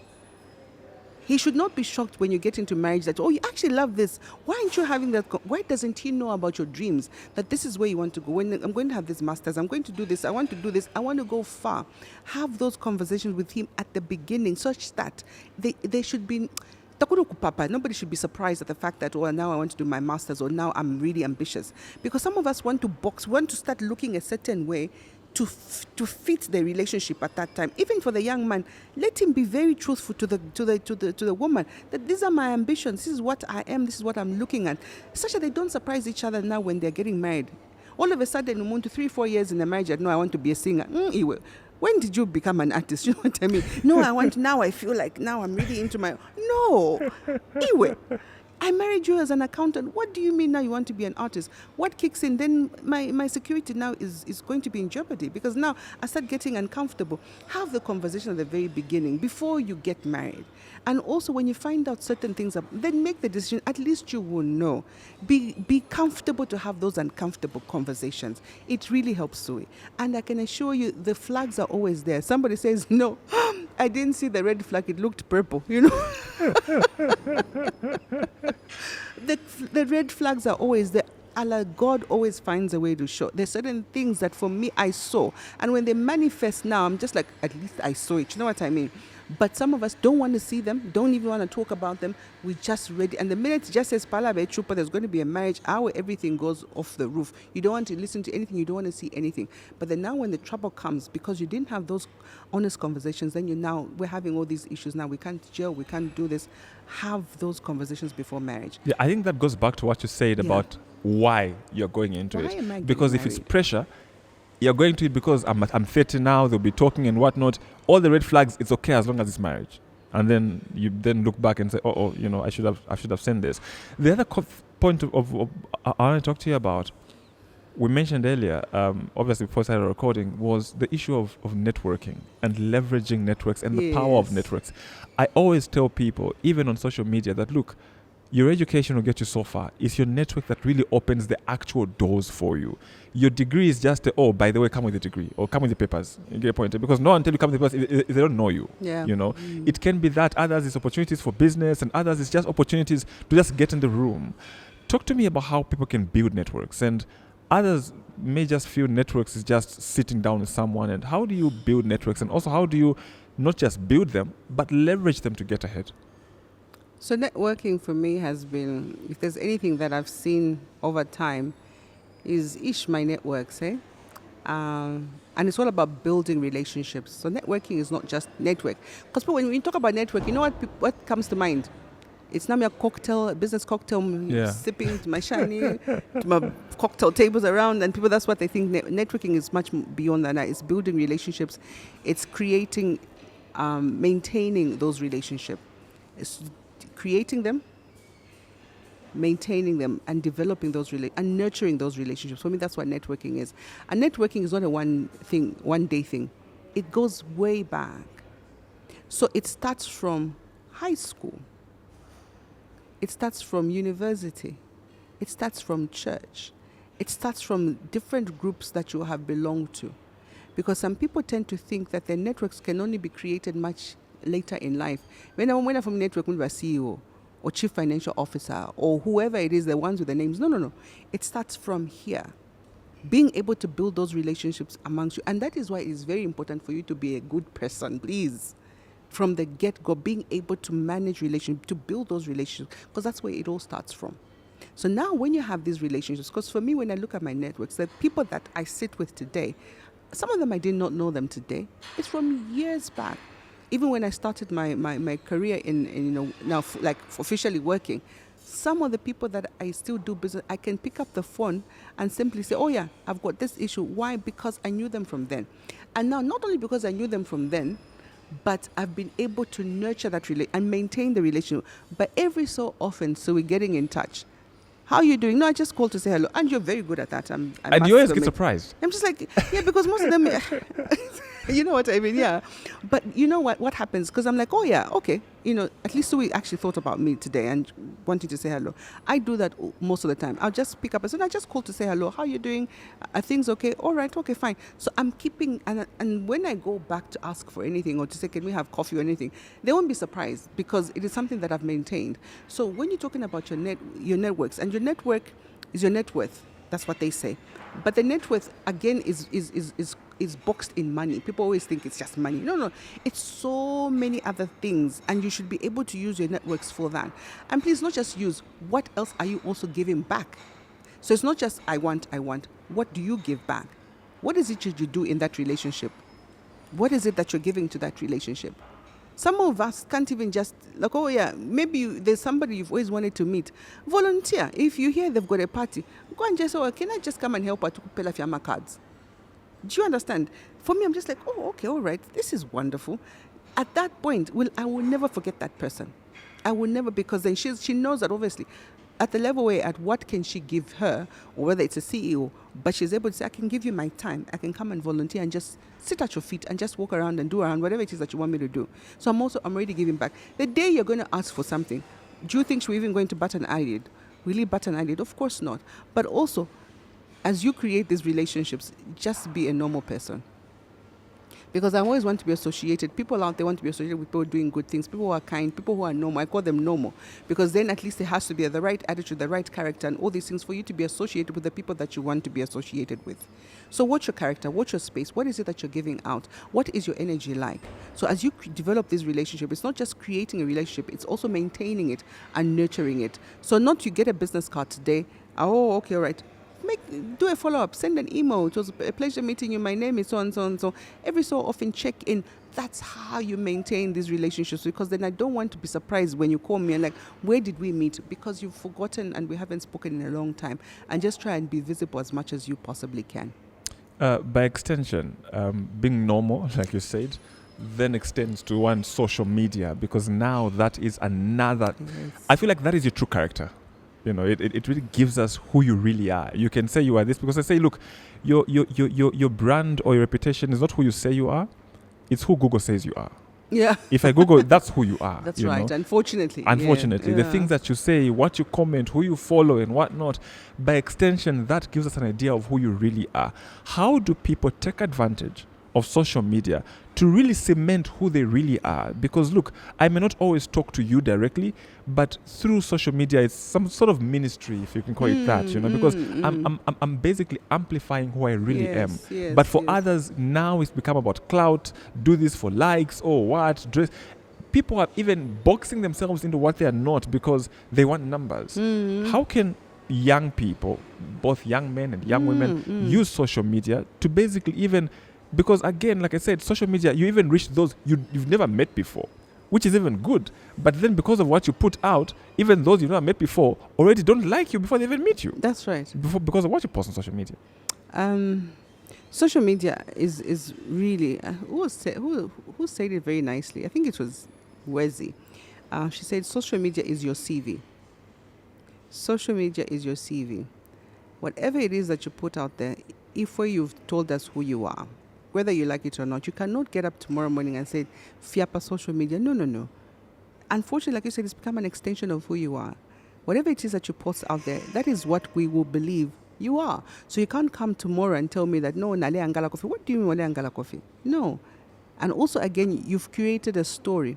He should not be shocked when you get into marriage that, oh, you actually love this. Why aren't you having that? Why doesn't he know about your dreams? That this is where you want to go. When I'm going to have this master's, I'm going to do this. I want to do this. I want to go far. Have those conversations with him at the beginning such that they should be... Nobody should be surprised at the fact that, oh, now I want to do my master's, or now I'm really ambitious. Because some of us want to box, want to start looking a certain way to fit the relationship at that time. Even for the young man, let him be very truthful to the woman that these are my ambitions, this is what I am, this is what I'm looking at, such that they don't surprise each other now when they're getting married. All of a sudden, we want to 3-4 years in a marriage, no, I want to be a singer. When did you become an artist? You know what I mean? No, now I feel like now I'm really into my... No. Anyway, I married you as an accountant. What do you mean now you want to be an artist? What kicks in? Then my security now is going to be in jeopardy, because now I start getting uncomfortable. Have the conversation at the very beginning before you get married. And also when you find out certain things, then make the decision. At least you will know. Be comfortable to have those uncomfortable conversations. It really helps, Sui. And I can assure you the flags are always there. Somebody says, no, I didn't see the red flag. It looked purple, you know. The red flags are always there. Allah, God always finds a way to show. There's certain things that for me I saw, and when they manifest now, I'm just like, at least I saw it. You know what I mean? But some of us don't want to see them, don't even want to talk about them. We just ready. And the minute it just says Palabe Chupa, there's going to be a marriage, everything goes off the roof. You don't want to listen to anything, you don't want to see anything. But then now when the trouble comes, because you didn't have those honest conversations, then we're having all these issues now. We can't gel, we can't do this. Have those conversations before marriage.
Yeah, I think that goes back to what you said about why you're going into it. Because if it's pressure, you're going to it because I'm 30 now, they'll be talking and whatnot. All the red flags, it's okay as long as it's marriage. And then you look back and say, I should have sent this. The other point of I want to talk to you about, we mentioned earlier, obviously before I started recording, was the issue of networking and leveraging networks and the power of networks. I always tell people, even on social media, that look, your education will get you so far. It's your network that really opens the actual doors for you. Your degree is just, by the way, come with the degree or come with the papers. You get a point? Because no one until you come with the papers, if they don't know you.
Yeah.
You know, It can be that. Others is opportunities for business, and others is just opportunities to just get in the room. Talk to me about how people can build networks, and others may just feel networks is just sitting down with someone. And how do you build networks, and also how do you not just build them but leverage them to get ahead?
So networking for me has been, if there's anything that I've seen over time, is my networks, and it's all about building relationships. So networking is not just network. Because when we talk about network, you know what comes to mind? It's not a business cocktail, sipping to my shiny, to my cocktail tables around, and people, that's what they think. Networking is much beyond that. It's building relationships. It's creating, maintaining those relationships. It's creating them, maintaining them, and developing those and nurturing those relationships. For me, that's what networking is. And networking is not a one day thing. It goes way back. So it starts from high school. It starts from university. It starts from church. It starts from different groups that you have belonged to. Because some people tend to think that their networks can only be created much later in life. When I'm from network, I'm a CEO or chief financial officer or whoever it is, the ones with the names. No. It starts from here. Being able to build those relationships amongst you. And that is why it is very important for you to be a good person, please. From the get-go, being able to manage relationships, to build those relationships, because that's where it all starts from. So now when you have these relationships, because for me, when I look at my networks, the people that I sit with today, some of them I did not know them today. It's from years back. Even when I started my career in now like officially working, some of the people that I still do business, I can pick up the phone and simply say, oh yeah, I've got this issue. Why? Because I knew them from then. And now, not only because I knew them from then, but I've been able to nurture that and maintain the relationship. But every so often, so we're getting in touch. How are you doing? No, I just called to say hello. And you're very good at that. And
you always get surprised.
I'm just like, yeah, because most of them, you know what I mean? Yeah. But you know what happens? Because I'm like, oh yeah, okay. at least we actually thought about me today and wanting to say hello. I do that most of the time. I'll just pick up and say, I just called to say hello. How are you doing? Are things okay? All right, okay, fine. So I'm keeping, and when I go back to ask for anything or to say, can we have coffee or anything, they won't be surprised because it is something that I've maintained. So when you're talking about your networks, and your network is your net worth, that's what they say. But the net worth, again, is boxed in money. People always think it's just money. No, it's so many other things, and you should be able to use your networks for that. And please, not just use, what else are you also giving back? So it's not just I want. What do you give back? What is it that you do in that relationship? What is it that you're giving to that relationship? Some of us can't even just, like, oh yeah, maybe there's somebody you've always wanted to meet. Volunteer. If you hear they've got a party, go and just say, can I just come and help her to pay off your cards? Do you understand? For me, I'm just like, oh, okay, all right, this is wonderful. At that point, I will never forget that person. I will never, because then she knows that obviously at the level where at what can she give her, or whether it's a CEO, but she's able to say, I can give you my time. I can come and volunteer and just sit at your feet and just walk around and do around whatever it is that you want me to do. So I'm already giving back. The day you're going to ask for something, do you think we're even going to bat an eyelid? Really bat an eyelid? Of course not. But also, as you create these relationships, just be a normal person. Because I always want to be associated. People out there want to be associated with people doing good things, people who are kind, people who are normal. I call them normal. Because then at least there has to be the right attitude, the right character, and all these things for you to be associated with the people that you want to be associated with. So what's your character? What's your space? What is it that you're giving out? What is your energy like? So as you develop this relationship, it's not just creating a relationship, it's also maintaining it and nurturing it. So not you get a business card today, oh, okay, all right. Do a follow-up, send an email. It was a pleasure meeting you. My name is so and so and so. Every so often check in. That's how you maintain these relationships, because then I don't want to be surprised when you call me and like, where did we meet? Because you've forgotten and we haven't spoken in a long time. And just try and be visible as much as you possibly can.
By extension, being normal, like you said, then extends to one social media, because now that is another. Yes. I feel like that is your true character. It really gives us who you really are. You can say you are this because I say, look, your brand or your reputation is not who you say you are. It's who Google says you are.
Yeah.
If I Google, that's who you are.
That's right. Unfortunately.
Yeah. The things that you say, what you comment, who you follow and what not, by extension, that gives us an idea of who you really are. How do people take advantage of social media to really cement who they really are? Because look, I may not always talk to you directly, but through social media, it's some sort of ministry, if you can call it that, because I'm basically amplifying who I really am.
Yes,
but for others, now it's become about clout, do this for likes, or what, dress. People are even boxing themselves into what they are not because they want numbers. How can young people, both young men and young women, use social media to basically even, because again, like I said, social media, you even reach those you've never met before, which is even good. But then because of what you put out, even those you've never met before already don't like you before they even meet you.
That's right.
Because of what you post on social media.
Social media is really, who said it very nicely? I think it was Wezi. She said, social media is your CV. Social media is your CV. Whatever it is that you put out there, if you've told us who you are, whether you like it or not, you cannot get up tomorrow morning and say, Fiapa social media. No. Unfortunately, like you said, it's become an extension of who you are. Whatever it is that you post out there, that is what we will believe you are. So you can't come tomorrow and tell me that, no, Nale Angala Coffee. What do you mean, Nale Angala Coffee? No. And also, again, you've created a story.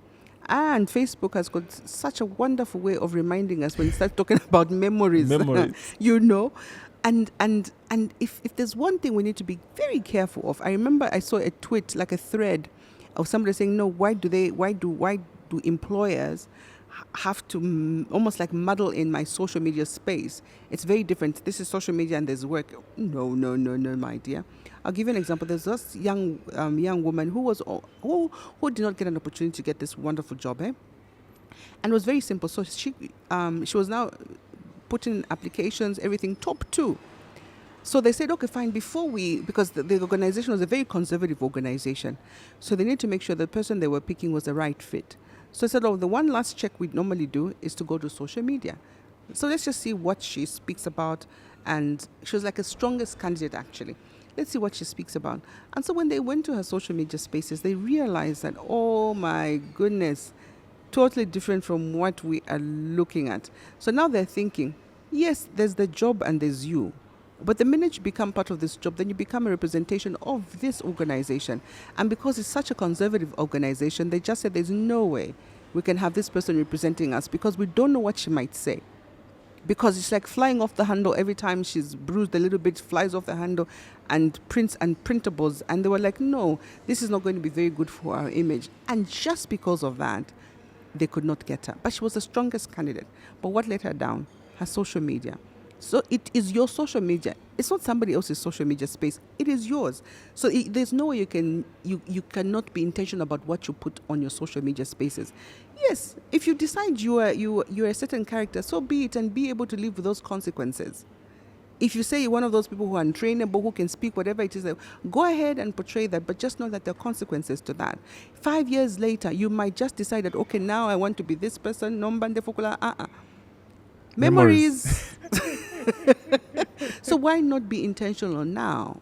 And Facebook has got such a wonderful way of reminding us when you start talking about memories. And if there's one thing we need to be very careful of, I remember I saw a tweet, like a thread of somebody saying, no, why do employers have to almost like muddle in my social media space? It's very different. This is social media and there's work. No, my dear. I'll give you an example. There's this young woman who did not get an opportunity to get this wonderful job, and it was very simple. So she was now putting applications, everything top 2. So they said, okay, fine, because the organization was a very conservative organization. So they need to make sure the person they were picking was the right fit. So I said, the one last check we normally do is to go to social media. So let's just see what she speaks about. And she was like a strongest candidate, actually. Let's see what she speaks about. And so when they went to her social media spaces, they realized that, oh my goodness, totally different from what we are looking at. So now they're thinking, yes, there's the job and there's you. But the minute you become part of this job, then you become a representation of this organization. And because it's such a conservative organization, they just said there's no way we can have this person representing us because we don't know what she might say. Because it's like flying off the handle every time she's bruised a little bit, flies off the handle, and prints and printables. And they were like, no, this is not going to be very good for our image. And just because of that, they could not get her. But she was the strongest candidate. But what let her down? Her social media. So it is your social media. It's not somebody else's social media space. It is yours. So there's no way you cannot be intentional about what you put on your social media spaces. Yes, if you decide you're a certain character, so be it, and be able to live with those consequences. If you say you're one of those people who are untrainable, who can speak whatever it is, go ahead and portray that, but just know that there are consequences to that. 5 years later, you might just decide that, okay, now I want to be this person, memories. So why not be intentional now?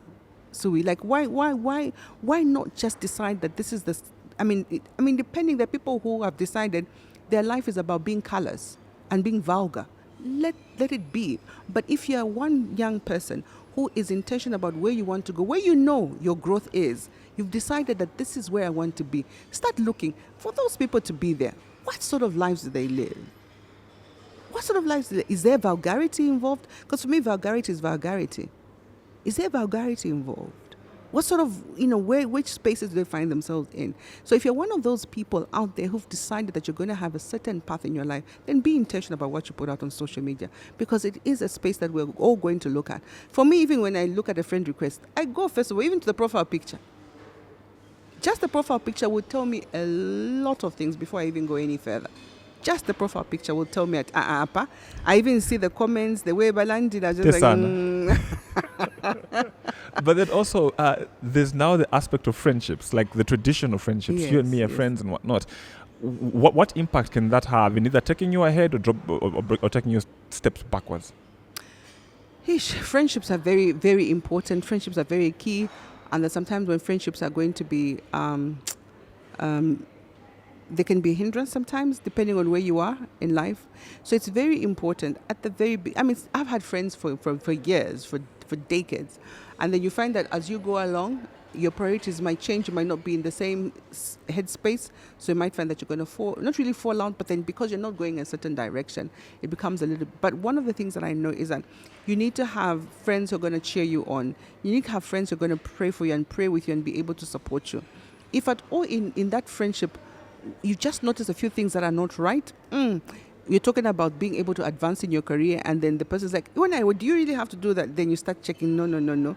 So why not just decide that this is the, depending, there are people who have decided their life is about being callous and being vulgar. Let it be. But if you're one young person who is intentional about where you want to go, where you know your growth is, you've decided that this is where I want to be, start looking for those people to be there. What sort of lives do they live? What sort of lives is there vulgarity involved? Because for me, vulgarity is vulgarity. Is there vulgarity involved? What sort of, which spaces do they find themselves in? So if you're one of those people out there who've decided that you're going to have a certain path in your life, then be intentional about what you put out on social media, because it is a space that we're all going to look at. For me, even when I look at a friend request, I go first of all, even to the profile picture. Just the profile picture will tell me a lot of things before I even go any further. Just the profile picture will tell me I even see the comments, the way Balandid, I just like.
But then also, there's now the aspect of friendships, like the traditional friendships. Yes, you and me are friends and whatnot. What impact can that have in either taking you ahead or taking you steps backwards?
Friendships are very, very important. Friendships are very key. And that sometimes when friendships are going to be they can be a hindrance sometimes, depending on where you are in life. So it's very important at the very I've had friends for years, for decades. And then you find that as you go along, your priorities might change. You might not be in the same headspace. So you might find that you're going to not really fall out, but then because you're not going in a certain direction, it becomes a little. But one of the things that I know is that you need to have friends who are going to cheer you on. You need to have friends who are going to pray for you and pray with you and be able to support you. If at all in that friendship, you just notice a few things that are not right. You're talking about being able to advance in your career, and then the person's like, do you really have to do that? Then you start checking, no.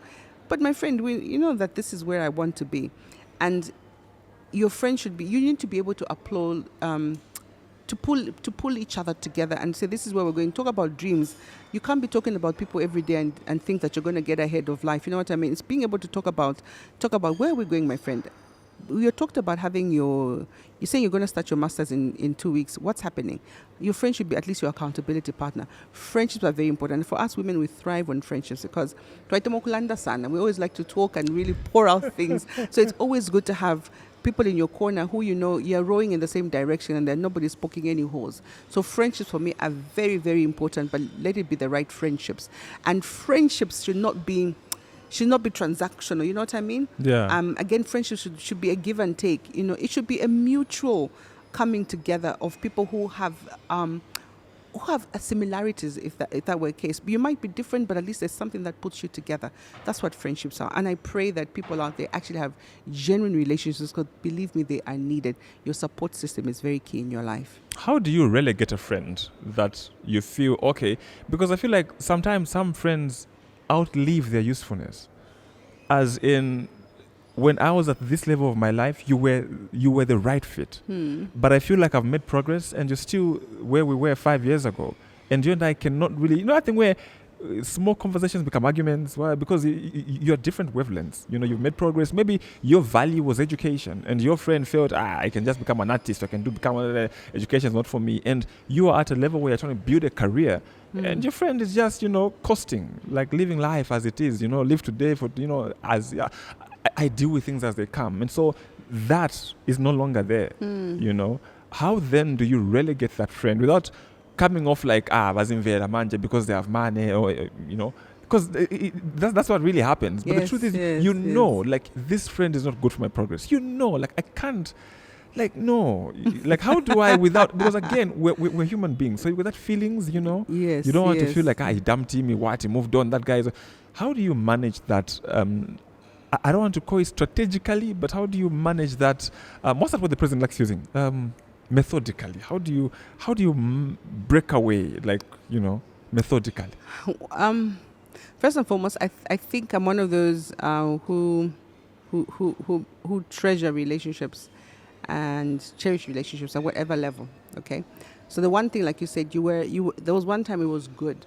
But my friend, you know that this is where I want to be. And your friend you need to be able to applaud, to pull each other together and say, this is where we're going. Talk about dreams. You can't be talking about people every day and think that you're going to get ahead of life. You know what I mean? It's being able to talk about where we're going, my friend. You talked about having you're saying you're going to start your master's in 2 weeks. What's happening? Your friend should be at least your accountability partner. Friendships are very important. For us women, we thrive on friendships because we always like to talk and really pour out things. So it's always good to have people in your corner who you're rowing in the same direction and then nobody's poking any holes. So friendships for me are very, very important, but let it be the right friendships. And friendships should not be transactional, you know what I mean?
Yeah.
Again, friendship should be a give and take. It should be a mutual coming together of people who have similarities, if that were the case. You might be different, but at least there's something that puts you together. That's what friendships are. And I pray that people out there actually have genuine relationships, because believe me, they are needed. Your support system is very key in your life.
How do you relegate a friend that you feel okay? Because I feel like sometimes some friends outlive their usefulness. As in, when I was at this level of my life, you were the right fit. But I feel like I've made progress and you're still where we were 5 years ago. And you and I cannot really, I think where small conversations become arguments. Why? Because you're different wavelengths. You've made progress. Maybe your value was education, and your friend felt, I can just become an artist. I can become education is not for me. And you are at a level where you're trying to build a career, and your friend is just coasting, like living life as it is. Live today for as I deal with things as they come, and so that is no longer there. how then do you relegate that friend without coming off like bazimvela manje because they have money, or because that's what really happens. But the
Yes,
truth is,
yes,
you
yes.
know, like, this friend is not good for my progress. You know, like, I can't, like, no, like, how do I without, because again, we're human beings, so with that feelings,
Yes,
you don't want to
yes.
feel like he dumped me, he moved on, that guy is. How do you manage that? I don't want to call it strategically, but how do you manage that? What's that word the president likes using? Methodically. How do you break away, like, methodically?
First and foremost, I think I'm one of those who treasure relationships and cherish relationships at whatever level. Okay, so the one thing, like you said, there was one time it was good,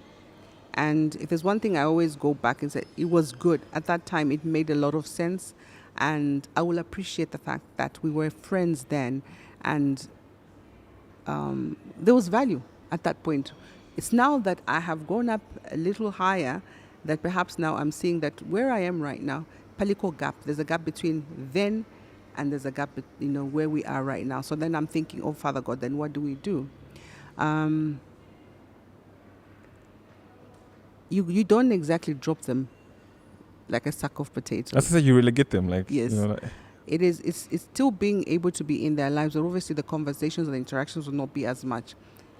and if there's one thing I always go back and say, it was good at that time. It made a lot of sense, and I will appreciate the fact that we were friends then, and there was value at that point. It's now that I have gone up a little higher that perhaps now I'm seeing that where I am right now, Paliko gap, there's a gap between then and there's a gap, where we are right now. So then I'm thinking, oh, Father God, then what do we do? You don't exactly drop them like a sack of potatoes.
That's how you relegate them, like,
Yes. It's still being able to be in their lives, but obviously the conversations and the interactions will not be as much.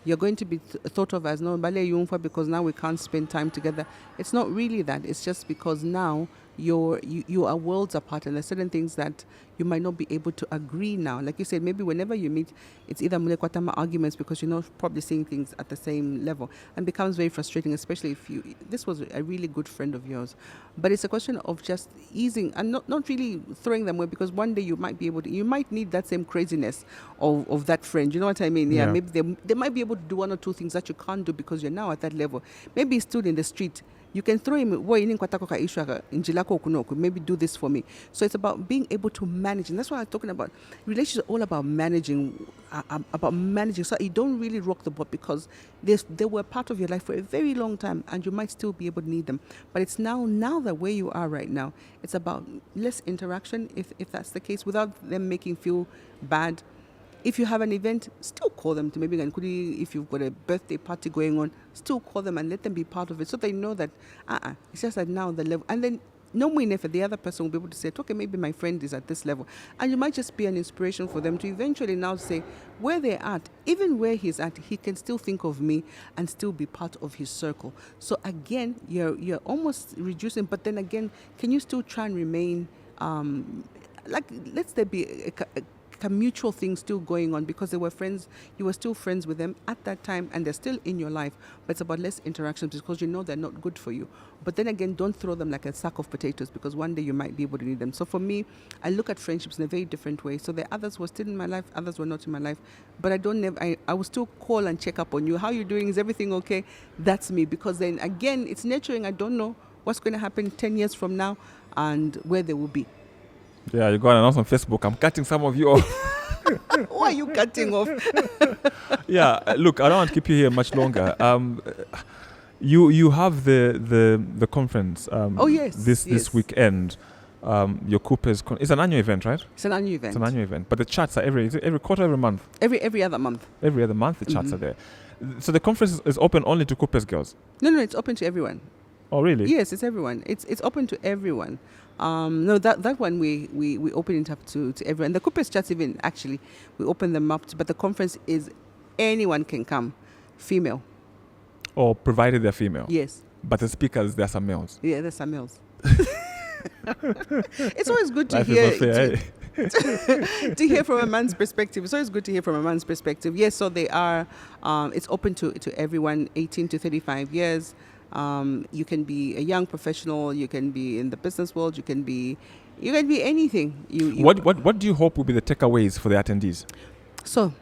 You're going to be thought of as no Bale Yumfa because now we can't spend time together. It's not really that. It's just because now you are worlds apart, and there's certain things that you might not be able to agree now. Like you said, maybe whenever you meet, it's either mulekwatama arguments because you're not probably seeing things at the same level, and becomes very frustrating, especially if this was a really good friend of yours. But it's a question of just easing and not really throwing them away, because one day you might need that same craziness of that friend. You know what I mean? Yeah. Maybe they might be able to do one or two things that you can't do because you're now at that level. Maybe he's stood in the street. You can throw him, maybe do this for me. So it's about being able to manage. And that's what I'm talking about. Relationships are all about managing, So you don't really rock the boat because they were part of your life for a very long time, and you might still be able to need them. But it's now that where you are right now, it's about less interaction, if that's the case, without them making feel bad. If you have an event, still call them to maybe, if you've got a birthday party going on, still call them and let them be part of it so they know that it's just that now the level. And then knowing if the other person will be able to say, okay, maybe my friend is at this level. And you might just be an inspiration for them to eventually now say where they're at, even where he's at, he can still think of me and still be part of his circle. So again, you're almost reducing, but then again, can you still try and remain, let's there be a mutual thing still going on, because they were friends, you were still friends with them at that time, and they're still in your life, but it's about less interactions because you know they're not good for you. But then again, don't throw them like a sack of potatoes, because one day you might be able to need them. So for me, I look at friendships in a very different way. So the others were still in my life, others were not in my life, but I will still call and check up on you. How are you doing? Is everything okay? That's me, because then again, it's nurturing. I don't know what's going to happen 10 years from now and where they will be.
Yeah, you got an announce on Facebook. I'm cutting some of you off.
Why are you cutting off?
Yeah, look, I don't want to keep you here much longer. You have the conference.
Yes.
This weekend. Your KUPES. It's an annual event, right?
It's an annual event.
It's an annual event, but the charts are every quarter, every month.
Every other month.
Every other month, the charts are there. So the conference is open only to KUPES girls.
No, it's open to everyone.
Oh, really?
Yes, it's everyone. It's open to everyone. No, that one we open it up to everyone. The KUPES chats even actually we open them up to, but the conference is anyone can come, female.
Or provided they're female.
Yes.
But the speakers, there are some males.
Yeah, there's some males. It's always good to
Life
hear.
is not fair,
To hear from a man's perspective. It's always good to hear from a man's perspective. Yes, so they are. It's open to everyone, 18 to 35 years. You can be a young professional. You can be in the business world. You can be anything.
What do you hope will be the takeaways for the attendees?
So,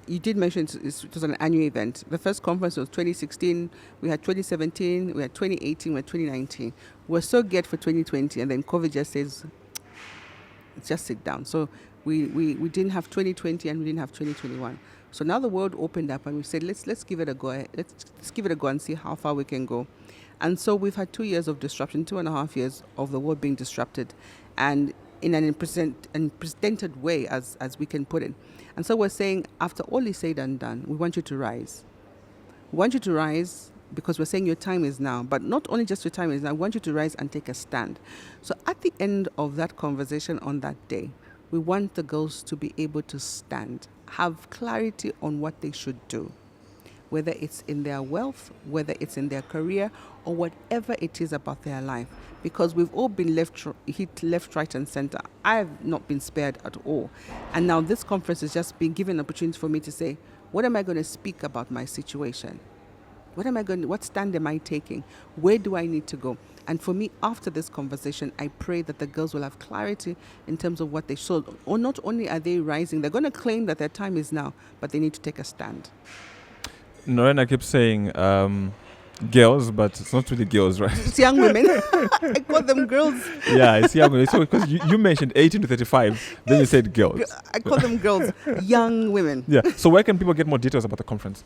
you did mention it was an annual event. The first conference was 2016. We had 2017. We had 2018. We had 2019. We're so geared for 2020, and then COVID just says, just sit down. So we didn't have 2020 and we didn't have 2021. So now the world opened up, and we said, let's give it a go. Let's give it a go and see how far we can go. And so we've had 2 years of disruption, 2.5 years of the world being disrupted. And in an unprecedented way, as we can put it. And so we're saying, after all is said and done, we want you to rise. We want you to rise because we're saying your time is now. But not only just your time is now, we want you to rise and take a stand. So at the end of that conversation on that day, we want the girls to be able to stand, have clarity on what they should do, whether it's in their wealth, whether it's in their career, or whatever it is about their life. Because we've all been hit left, right, and center. I have not been spared at all. And now this conference has just been given an opportunity for me to say, what am I going to speak about my situation? What stand am I taking? Where do I need to go? And for me, after this conversation, I pray that the girls will have clarity in terms of what they should. Or not only are they rising, they're going to claim that their time is now, but they need to take a stand.
Norena keeps saying girls, but it's not really girls, right?
It's young women. I call them girls.
Yeah, it's young women. So because you mentioned 18 to 35, then you said girls.
I call them girls, young women.
Yeah. So where can people get more details about the conference?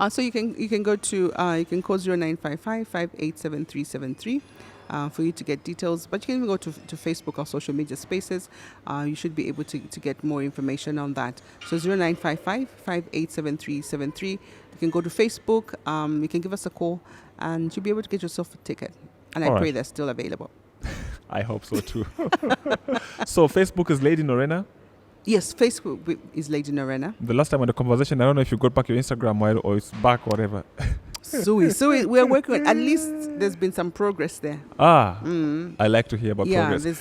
So you can go to you can call 0955 587373 for you to get details. But you can even go to Facebook or social media spaces. You should be able to get more information on that. So 0955 587373. You can go to Facebook. You can give us a call, and you'll be able to get yourself a ticket. And I pray they're still available.
I hope so too. So Facebook is Lady Norena.
Yes, Facebook is Lady Norena.
The last time on the conversation, I don't know if you got back your Instagram or it's back, whatever.
Sui, we're working on, at least there's been some progress there.
I like to hear about progress.
There's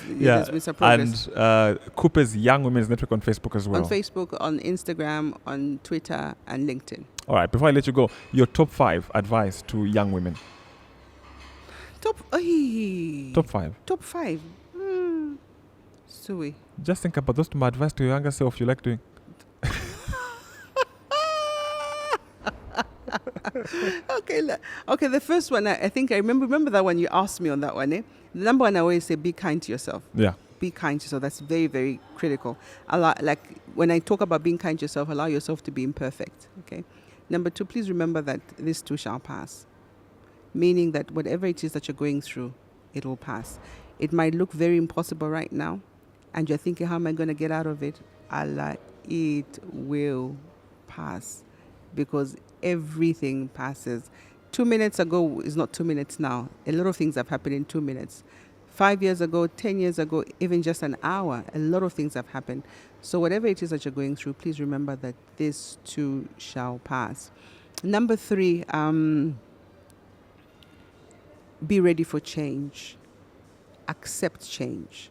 been some progress.
And KUPES Young Women's Network on Facebook as well.
On Facebook, on Instagram, on Twitter, and LinkedIn.
All right, before I let you go, your top 5 advice to young women. Top 5.
Top 5. Sui.
Just think about those to my advice to your younger self you like doing.
Okay, the first one, I think I remember that one you asked me on that one. The number one, I always say, be kind to yourself.
Yeah.
Be kind to yourself. That's very, very critical. Like when I talk about being kind to yourself, allow yourself to be imperfect. Okay. Number 2, please remember that this too shall pass. Meaning that whatever it is that you're going through, it will pass. It might look very impossible right now, and you're thinking, how am I going to get out of it? Allah, it will pass, because everything passes. 2 minutes ago is not 2 minutes now. A lot of things have happened in 2 minutes. 5 years ago, 10 years ago, even just an hour, a lot of things have happened. So whatever it is that you're going through, please remember that this too shall pass. Number 3, be ready for change. Accept change.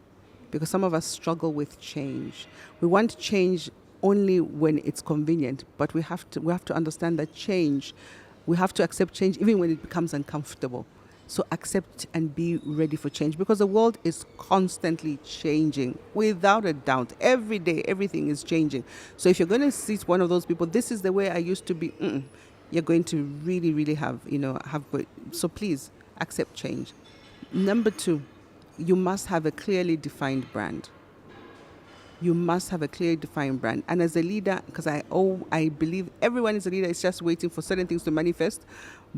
Because some of us struggle with change. We want change only when it's convenient, but we have to understand that change, we have to accept change even when it becomes uncomfortable. So accept and be ready for change, because the world is constantly changing, without a doubt. Every day, everything is changing. So if you're going to see one of those people, this is the way I used to be, you're going to really, really have. So please accept change. Number 2, you must have a clearly defined brand. You must have a clearly defined brand. And as a leader, because I believe everyone is a leader, it's just waiting for certain things to manifest.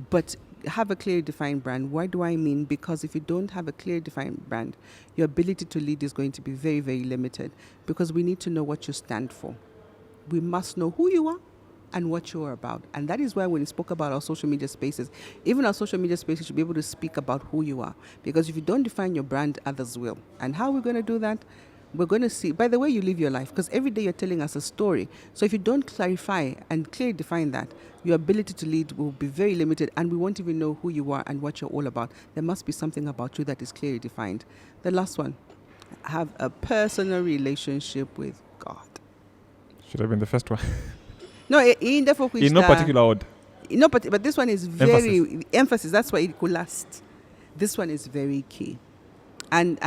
But have a clearly defined brand. Why do I mean? Because if you don't have a clearly defined brand, your ability to lead is going to be very, very limited. Because we need to know what you stand for. We must know who you are and what you are about. And that is why when we spoke about our social media spaces, even our social media spaces should be able to speak about who you are. Because if you don't define your brand, others will. And how are we going to do that? We're going to see by the way you live your life, because every day you're telling us a story. So if you don't clarify and clearly define that, your ability to lead will be very limited, and we won't even know who you are and what you're all about. There must be something about you that is clearly defined. The last one, have a personal relationship with God.
Should have been the first one.
No, in
no particular order.
No, but this one is very emphasis. That's why it could last. This one is very key, and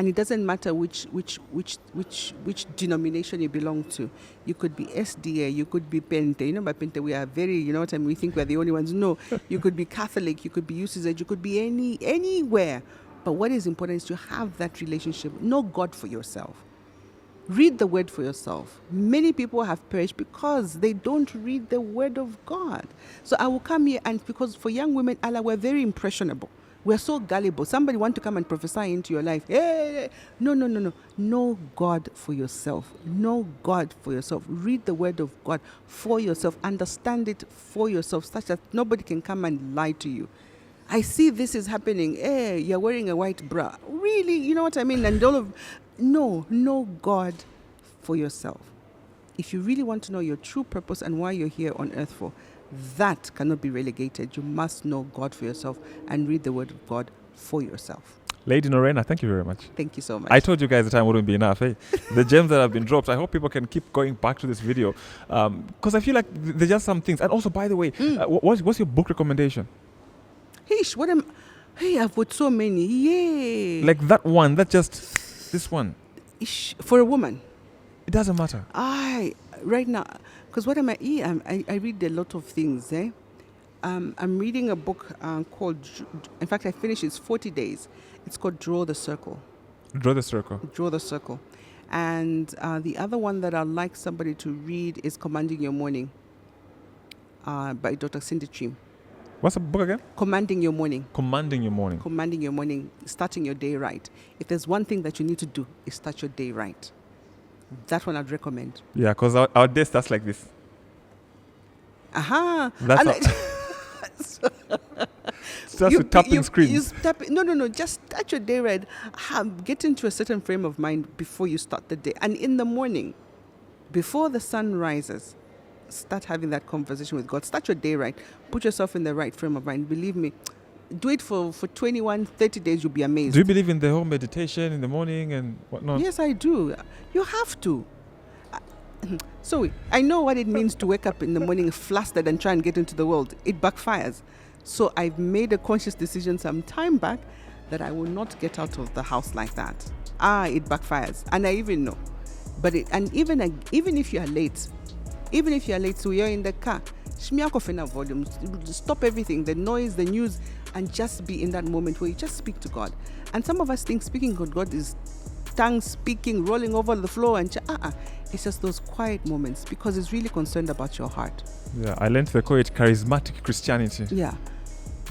it doesn't matter which denomination you belong to. You could be SDA, you could be Pente. By Pente we are very, we think we're the only ones. No, you could be Catholic, you could be UCZ, you could be anywhere. But what is important is to have that relationship. Know God for yourself. Read the word for yourself. Many people have perished because they don't read the word of God. So I will come here, and because for young women, Allah, we're very impressionable. We're so gullible. Somebody want to come and prophesy into your life. Hey, no. Know God for yourself. Know God for yourself. Read the word of God for yourself. Understand it for yourself, such that nobody can come and lie to you. I see this is happening. Hey, you're wearing a white bra. Really? You know what I mean? And know God for yourself. If you really want to know your true purpose and why you're here on earth for, that cannot be relegated. You must know God for yourself and read the word of God for yourself.
Lady Norena, thank you very much.
Thank you so much.
I told you guys the time wouldn't be enough. Hey, the gems that have been dropped. I hope people can keep going back to this video because I feel like there's just some things. And also, by the way, what's your book recommendation?
I've got so many. Yay!
Like that one, this one.
For a woman.
It doesn't matter.
Right now, because what am I read a lot of things. I'm reading a book called, in fact, I finished it's 40 days. It's called Draw the Circle.
Draw the Circle.
Draw the Circle. And the other one that I'd like somebody to read is Commanding Your Morning by Dr. Cindy Trim.
What's the book again?
Commanding Your Morning.
Commanding Your Morning.
Commanding Your Morning, starting your day right. If there's one thing that you need to do, is start your day right. That one I'd recommend.
Yeah, because our day starts like this. Starts with tapping screens.
No. Just start your day right. Get into a certain frame of mind before you start the day. And in the morning, before the sun rises, start having that conversation with God. Start your day right. Put yourself in the right frame of mind. Believe me, do it for 21, 30 days. You'll be amazed.
Do you believe in the whole meditation in the morning and whatnot?
Yes, I do. You have to. So I know what it means to wake up in the morning flustered and try and get into the world. It backfires. So I've made a conscious decision some time back that I will not get out of the house like that. It backfires. And I even know. But even if you are late, so you're in the car, volume, stop everything, the noise, the news, and just be in that moment where you just speak to God. And some of us think speaking to God is tongue speaking, rolling over the floor, and it's just those quiet moments because He's really concerned about your heart.
Yeah, I learned they call it charismatic Christianity.
Yeah,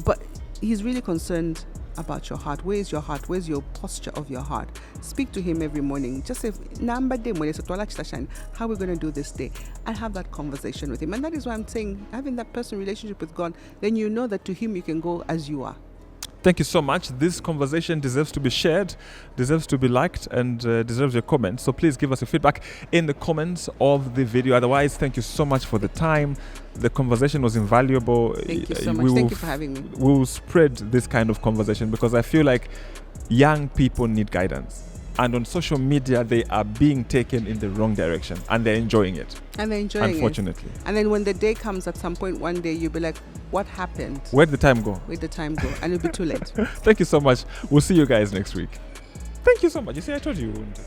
but He's really concerned about your heart. Where is your heart? Where's your posture of your heart? Speak to Him every morning. Just say, how are we going to do this day? And have that conversation with Him. And that is why I'm saying, having that personal relationship with God, then you know that to Him you can go as you are.
Thank you so much. This conversation deserves to be shared, deserves to be liked, and deserves your comments. So please give us your feedback in the comments of the video. Otherwise, thank you so much for the time. The conversation was invaluable.
Thank you so much. Thank you for having me.
We will spread this kind of conversation because I feel like young people need guidance. And on social media, they are being taken in the wrong direction and they're enjoying it. Unfortunately.
And then when the day comes at some point one day, you'll be like, what happened?
Where'd the time go?
And it'll be too late.
Thank you so much. We'll see you guys next week. Thank you so much. You see, I told you you wouldn't.